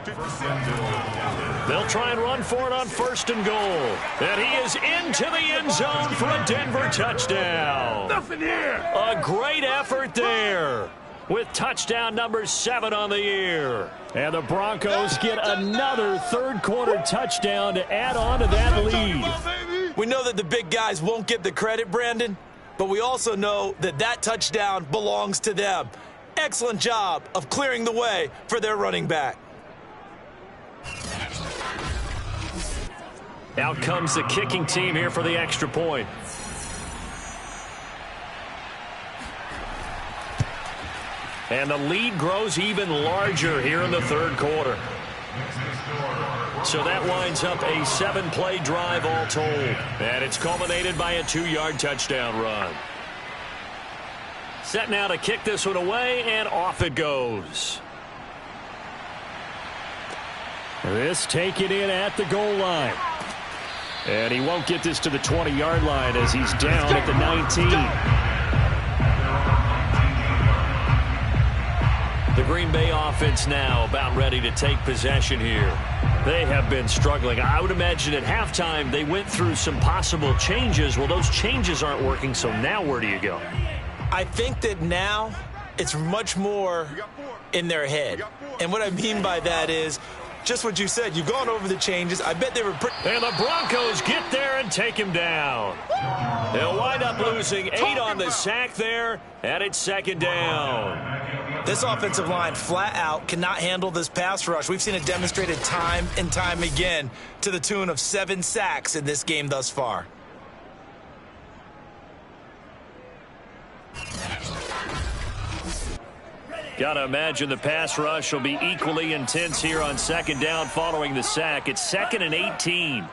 First and goal. They'll try and run for it on 1st and goal. And he is into the end zone for a Denver touchdown. Nothing here. A great effort there with touchdown number 7 on the year. And the Broncos get another third quarter touchdown to add on to that lead. We know that the big guys won't get the credit, Brandon, but we also know that that touchdown belongs to them. Excellent job of clearing the way for their running back. Out comes the kicking team here for the extra point. And the lead grows even larger here in the third quarter. So that winds up a 7-play drive all told. And it's culminated by a 2-yard touchdown run. Set now to kick this one away, and off it goes. This taken in at the goal line. And he won't get this to the 20-yard line as he's down at the 19. The Green Bay offense now about ready to take possession here. They have been struggling. I would imagine at halftime they went through some possible changes. Well, those changes aren't working, so now where do you go? I think that now it's much more in their head. And what I mean by that is just what you said. You've gone over the changes. I bet they were pretty... And the Broncos get there and take him down. They'll wind up losing 8 on the sack there, and it's second down. This offensive line flat out cannot handle this pass rush. We've seen it demonstrated time and time again to the tune of 7 sacks in this game thus far. Got to imagine the pass rush will be equally intense here on second down following the sack. It's 2nd and 18.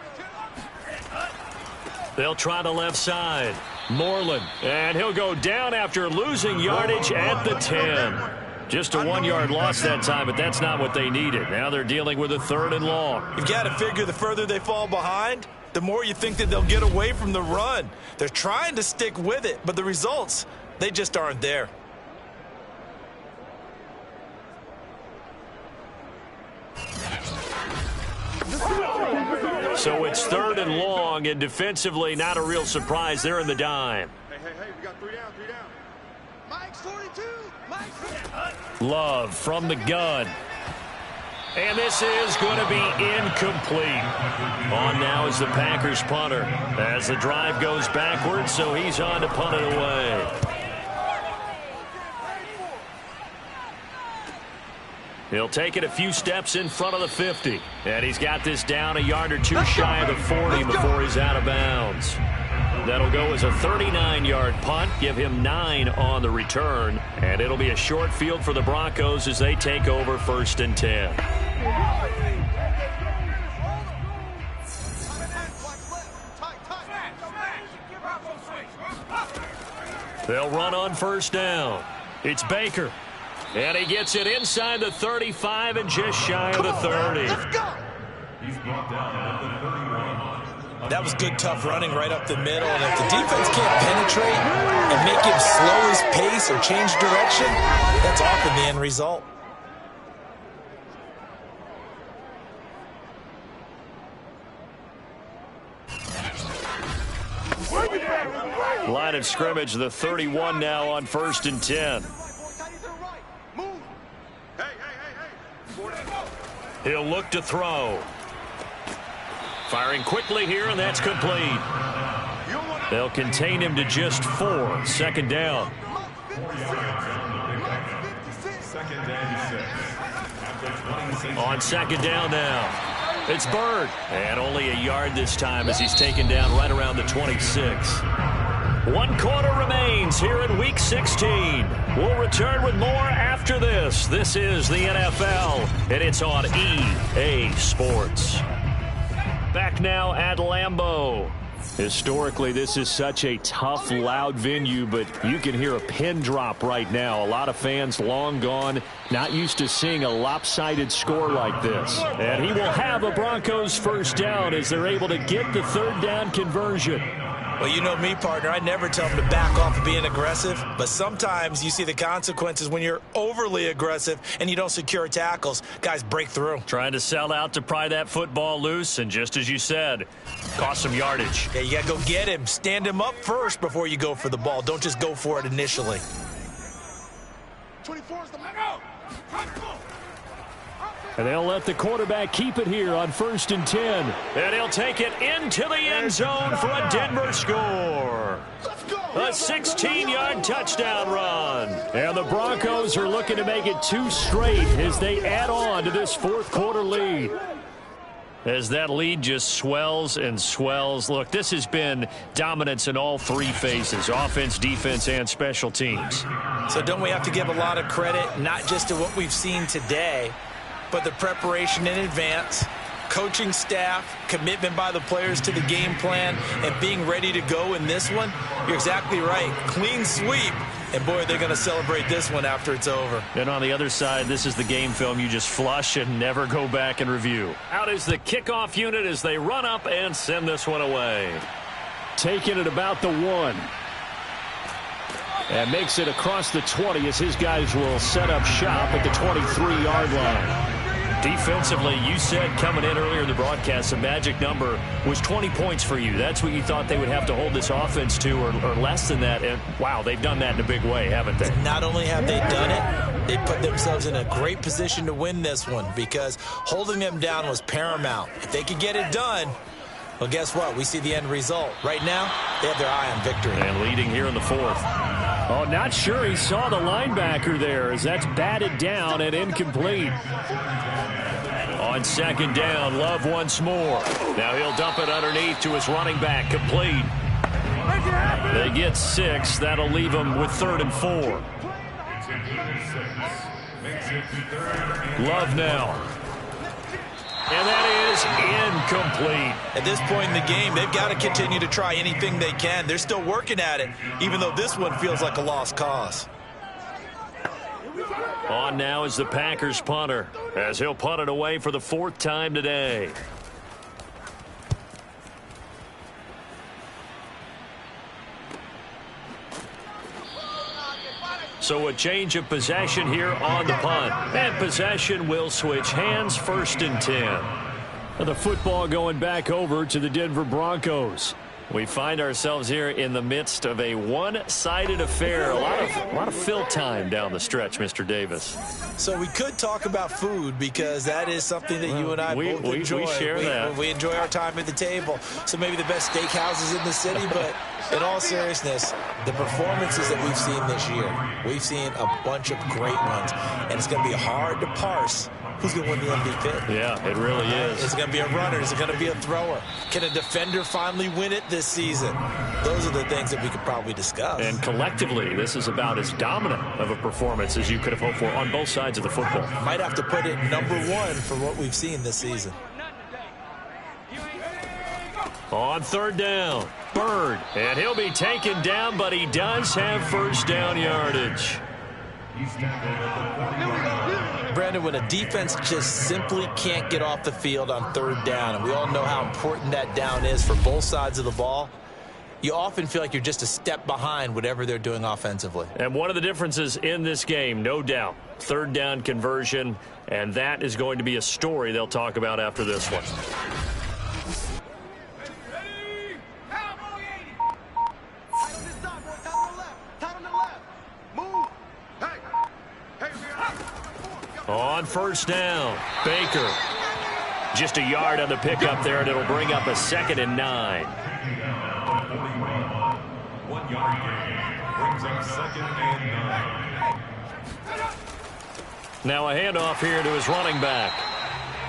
They'll try the left side. Moreland, and he'll go down after losing yardage at the 10. Just a 1-yard loss that time, but that's not what they needed. Now they're dealing with a 3rd and long. You've got to figure the further they fall behind, the more you think that they'll get away from the run. They're trying to stick with it, but the results, they just aren't there. So it's 3rd and long, and defensively not a real surprise. They're in the dime. Hey, we got 3 down. Mike's 42. Love from the gun. And this is going to be incomplete. On now is the Packers punter as the drive goes backwards, so he's on to punt it away. He'll take it a few steps in front of the 50. And he's got this down a yard or 2 shy of the 40 before he's out of bounds. That'll go as a 39-yard punt, give him 9 on the return. And it'll be a short field for the Broncos as they take over 1st and 10. They'll run on 1st down. It's Baker. And he gets it inside the 35 and just shy of the 30. Let's go. He's brought down at the 31. That was good, tough running right up the middle. And if the defense can't penetrate and make him slow his pace or change direction, that's often the end result. Line of scrimmage, the 31 now on 1st and 10. He'll look to throw. Firing quickly here, and that's complete. They'll contain him to just 4. 2nd down. 2nd and 6. On 2nd down now. It's Bird. And only a yard this time as he's taken down right around the 26. 1 quarter remains here in Week 16. We'll return with more after this. This is the NFL, and it's on EA Sports. Back now at Lambeau. Historically, this is such a tough, loud venue, but you can hear a pin drop right now. A lot of fans long gone, not used to seeing a lopsided score like this. And he will have a Broncos 1st down as they're able to get the 3rd down conversion. Well, you know me, partner. I never tell them to back off of being aggressive, but sometimes you see the consequences when you're overly aggressive and you don't secure tackles. Guys break through. Trying to sell out to pry that football loose, and just as you said, cost some yardage. Yeah, you got to go get him. Stand him up first before you go for the ball. Don't just go for it initially. 24 is the And they'll let the quarterback keep it here on 1st and 10. And he'll take it into the end zone for a Denver score. A 16-yard touchdown run. And the Broncos are looking to make it 2 straight as they add on to this 4th quarter lead. As that lead just swells and swells. Look, this has been dominance in all 3 phases, offense, defense, and special teams. So don't we have to give a lot of credit, not just to what we've seen today, but the preparation in advance, coaching staff, commitment by the players to the game plan, and being ready to go in this one? You're exactly right. Clean sweep. And, boy, they're going to celebrate this one after it's over. And on the other side, this is the game film you just flush and never go back and review. Out is the kickoff unit as they run up and send this one away. Taking it about the 1. And makes it across the 20 as his guys will set up shop at the 23-yard line. Defensively, you said coming in earlier in the broadcast, the magic number was 20 points for you. That's what you thought they would have to hold this offense to, or less than that. And, wow, they've done that in a big way, haven't they? Not only have they done it, they put themselves in a great position to win this one because holding them down was paramount. If they could get it done, well, guess what? We see the end result. Right now, they have their eye on victory. And leading here in the fourth. Oh, not sure he saw the linebacker there as that's batted down and incomplete. On second down, Love once more. Now he'll dump it underneath to his running back, complete. They get 6. That'll leave them with 3rd and 4. Love now. And that is incomplete. At this point in the game, they've got to continue to try anything they can. They're still working at it, even though this one feels like a lost cause. On now is the Packers punter, as he'll punt it away for the 4th time today. So a change of possession here on the punt. And possession will switch hands, 1st and 10. The football going back over to the Denver Broncos. We find ourselves here in the midst of a one-sided affair. A lot of fill time down the stretch, Mr. Davis. So we could talk about food because that is something that you and I both enjoy. We share that. We enjoy our time at the table. So maybe the best steakhouses in the city, but in all seriousness, the performances that we've seen this year, we've seen a bunch of great ones, and it's going to be hard to parse who's going to win the MVP. Yeah, it really is. Is it going to be a runner? Is it going to be a thrower? Can a defender finally win it this season? Those are the things that we could probably discuss. And collectively, this is about as dominant of a performance as you could have hoped for on both sides of the football. Might have to put it number 1 for what we've seen this season. On 3rd down, Bird. And he'll be taken down, but he does have 1st down yardage. Brandon, when a defense just simply can't get off the field on 3rd down, and we all know how important that down is for both sides of the ball, you often feel like you're just a step behind whatever they're doing offensively. And one of the differences in this game, no doubt, 3rd down conversion, and that is going to be a story they'll talk about after this one. On 1st down, Baker. Just a yard on the pickup there, and it'll bring up a 2nd and 9. 1 yard gain brings up 2nd and 9. Now a handoff here to his running back.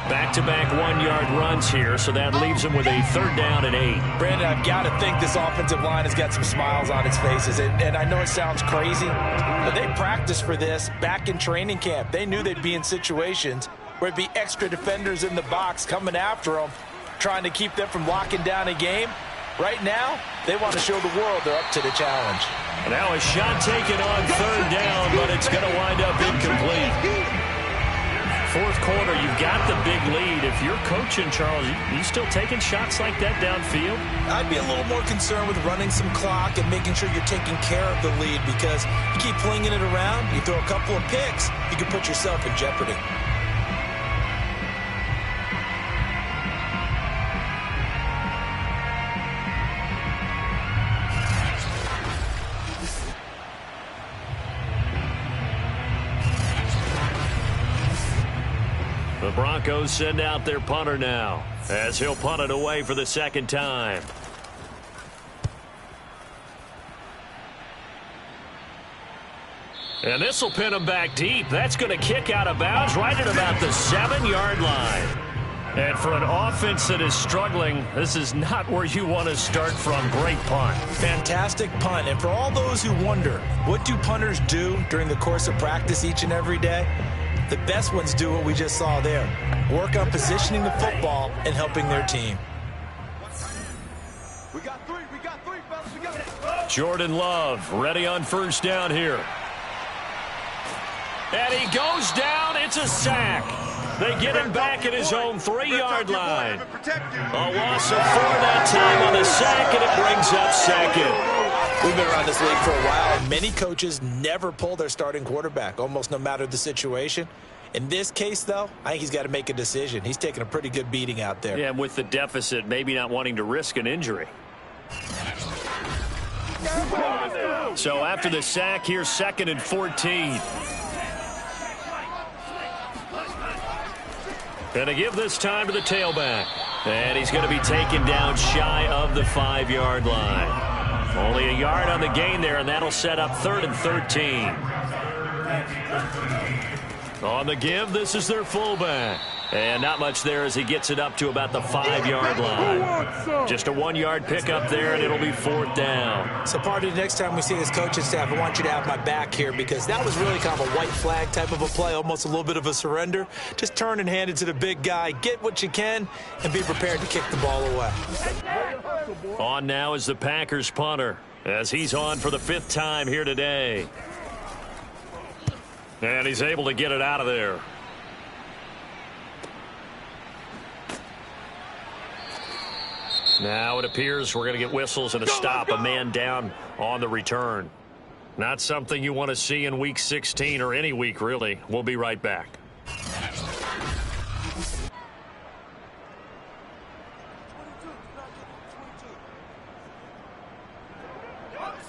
Back-to-back 1-yard runs here, so that leaves him with a 3rd down and 8. Brandon, I've got to think this offensive line has got some smiles on its faces. And I know it sounds crazy, but they practiced for this back in training camp. They knew they'd be in situations where it'd be extra defenders in the box coming after them, trying to keep them from locking down a game. Right now, they want to show the world they're up to the challenge. Now a shot taken on 3rd down, but it's going to wind up incomplete. 4th quarter, you've got the big lead. If you're coaching, Charles, you still taking shots like that downfield? I'd be a little more concerned with running some clock and making sure you're taking care of the lead, because you keep flinging it around, you throw a couple of picks, you can put yourself in jeopardy. The Broncos send out their punter now, as he'll punt it away for the 2nd time. And this will pin him back deep. That's going to kick out of bounds right at about the 7-yard line. And for an offense that is struggling, this is not where you want to start from. Great punt. Fantastic punt. And for all those who wonder, what do punters do during the course of practice each and every day? The best ones do what we just saw there. Work on positioning the football and helping their team. We got 3, fellas. We got it. Jordan Love ready on 1st down here. And he goes down. It's a sack. They get him back at his own 3-yard line. A loss of 4 that time on the sack, and it brings up 2nd. We've been around this league for a while, and many coaches never pull their starting quarterback, almost no matter the situation. In this case, though, I think he's got to make a decision. He's taking a pretty good beating out there. Yeah, and with the deficit, maybe not wanting to risk an injury. So after the sack, here's 2nd and 14. Going to give this time to the tailback. And he's going to be taken down shy of the 5-yard line. Only a yard on the gain there, and that'll set up 3rd and 13. On the give, this is their fullback. And not much there as he gets it up to about the 5-yard line. Just a 1-yard pickup there, and it'll be 4th down. So, Party, next time we see this coaching staff, I want you to have my back here because that was really kind of a white flag type of a play, almost a little bit of a surrender. Just turn and hand it to the big guy, get what you can, and be prepared to kick the ball away. On now is the Packers punter as he's on for the 5th time here today. And he's able to get it out of there. Now it appears we're going to get whistles and a stop, a man down on the return. Not something you want to see in Week 16 or any week, really. We'll be right back.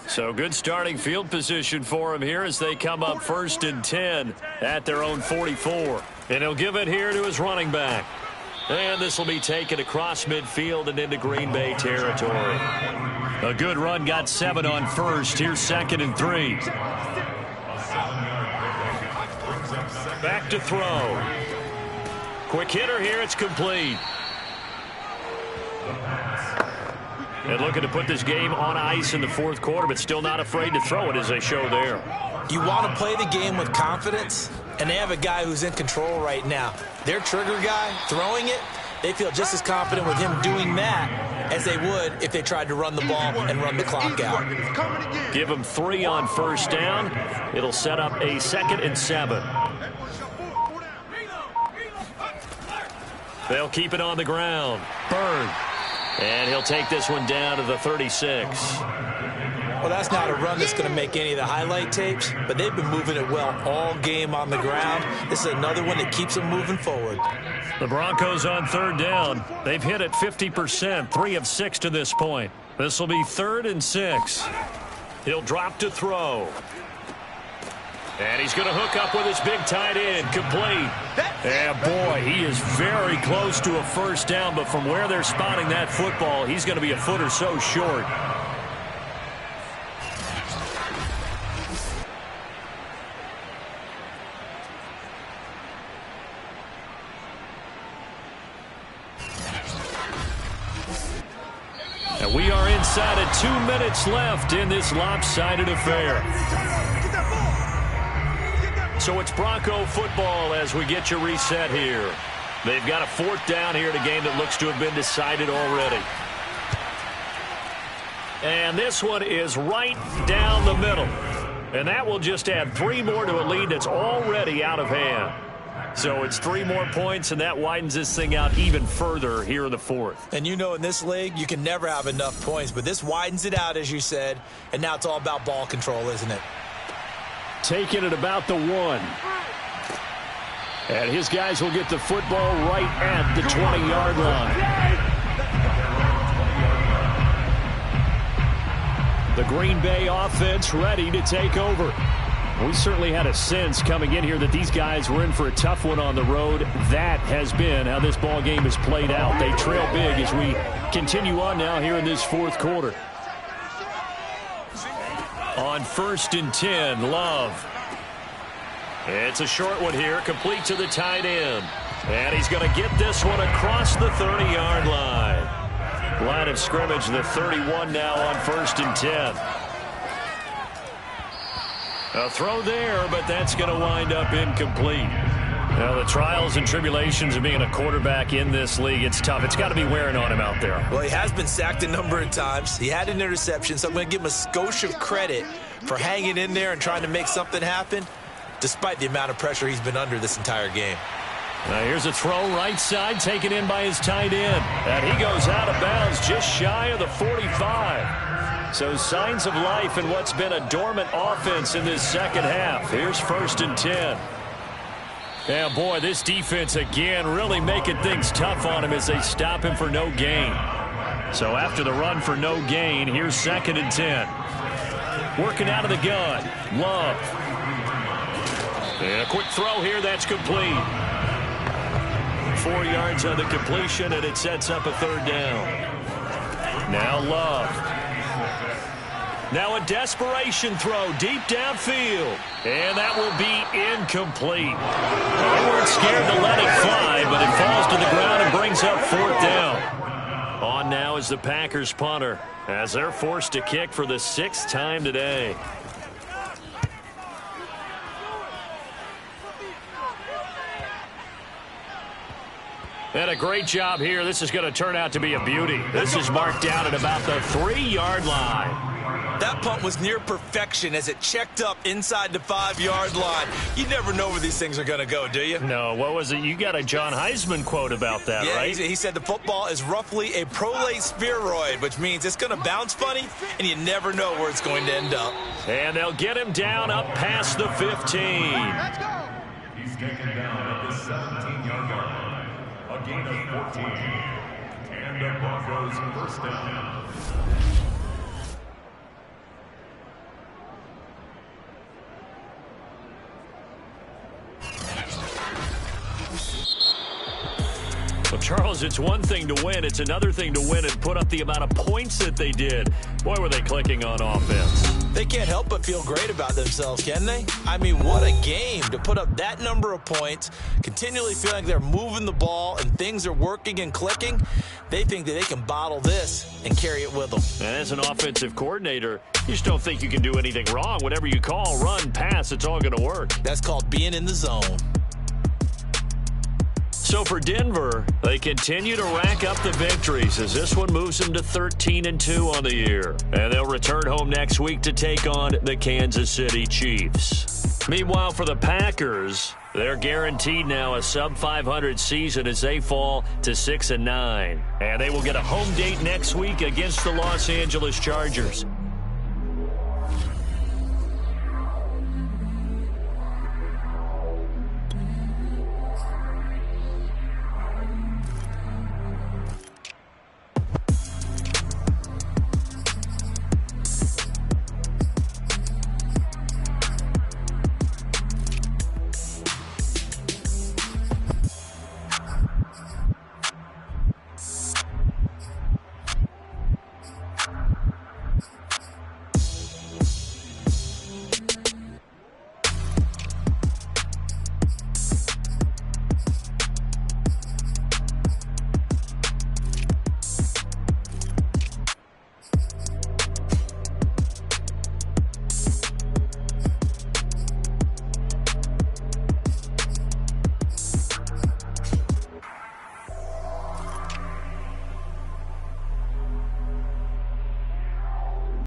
So good starting field position for him here as they come up 1st and 10 at their own 44. And he'll give it here to his running back. And this will be taken across midfield and into Green Bay territory. A good run, got 7 on 1st. Here's 2nd and 3. Back to throw. Quick hitter here, it's complete. And looking to put this game on ice in the 4th quarter, but still not afraid to throw it as they show there. You want to play the game with confidence, and they have a guy who's in control right now. Their trigger guy throwing it, they feel just as confident with him doing that as they would if they tried to run the ball and run the clock out. Give him 3 on 1st down. It'll set up a 2nd and 7. They'll keep it on the ground. Bird. And he'll take this one down to the 36. Well, that's not a run that's going to make any of the highlight tapes, but they've been moving it well all game on the ground. This is another one that keeps them moving forward. The Broncos on 3rd down. They've hit it 50%, 3 of 6 to this point. This will be 3rd and 6. He'll drop to throw. And he's going to hook up with his big tight end, complete. And boy, he is very close to a 1st down, but from where they're spotting that football, he's going to be a foot or so short. And we are inside of 2 minutes left in this lopsided affair. So it's Bronco football as we get you reset here. They've got a 4th down here in a game that looks to have been decided already. And this one is right down the middle. And that will just add 3 more to a lead that's already out of hand. So it's 3 more points, and that widens this thing out even further here in the 4th. And you know in this league, you can never have enough points, but this widens it out, as you said, and now it's all about ball control, isn't it? Taking it about the 1. And his guys will get the football right at the 20-yard line. The Green Bay offense ready to take over. We certainly had a sense coming in here that these guys were in for a tough one on the road. That has been how this ball game has played out. They trail big as we continue on now here in this 4th quarter. On 1st and 10, Love. It's a short one here, complete to the tight end. And he's going to get this one across the 30-yard line. Line of scrimmage, the 31 now on 1st and 10. A throw there, but that's going to wind up incomplete. Now, the trials and tribulations of being a quarterback in this league, it's tough. It's got to be wearing on him out there. Well, he has been sacked a number of times. He had an interception, so I'm going to give him a skosh of credit for hanging in there and trying to make something happen, despite the amount of pressure he's been under this entire game. Now, here's a throw right side, taken in by his tight end. And he goes out of bounds just shy of the 45. So signs of life in what's been a dormant offense in this second half. Here's 1st and 10. Yeah, boy, this defense again really making things tough on him as they stop him for no gain. So after the run for no gain, here's 2nd and 10. Working out of the gun. Love. And a quick throw here. That's complete. 4 yards on the completion, and it sets up a 3rd down. Now Love. Now a desperation throw deep downfield. And that will be incomplete. They weren't scared to let it fly, but it falls to the ground and brings up 4th down. On now is the Packers punter as they're forced to kick for the 6th time today. And a great job here. This is going to turn out to be a beauty. This is marked down at about the 3-yard line. That punt was near perfection as it checked up inside the 5-yard line. You never know where these things are going to go, do you? No, what was it? You got a John Heisman quote about that, yeah, right? He said the football is roughly a prolate spheroid, which means it's going to bounce funny, and you never know where it's going to end up. And they'll get him down up past the 15. Let's go. He's taken down at the 17-yard line. A gain of 14. And the Broncos 1st down. Well, Charles, it's one thing to win. It's another thing to win and put up the amount of points that they did. Boy, were they clicking on offense. They can't help but feel great about themselves, can they? I mean, what a game to put up that number of points, continually feeling like they're moving the ball and things are working and clicking. They think that they can bottle this and carry it with them. And as an offensive coordinator, you just don't think you can do anything wrong. Whatever you call, run, pass, it's all going to work. That's called being in the zone. So for Denver, they continue to rack up the victories as this one moves them to 13-2 on the year. And they'll return home next week to take on the Kansas City Chiefs. Meanwhile, for the Packers, they're guaranteed now a sub-500 season as they fall to 6-9. And they will get a home date next week against the Los Angeles Chargers.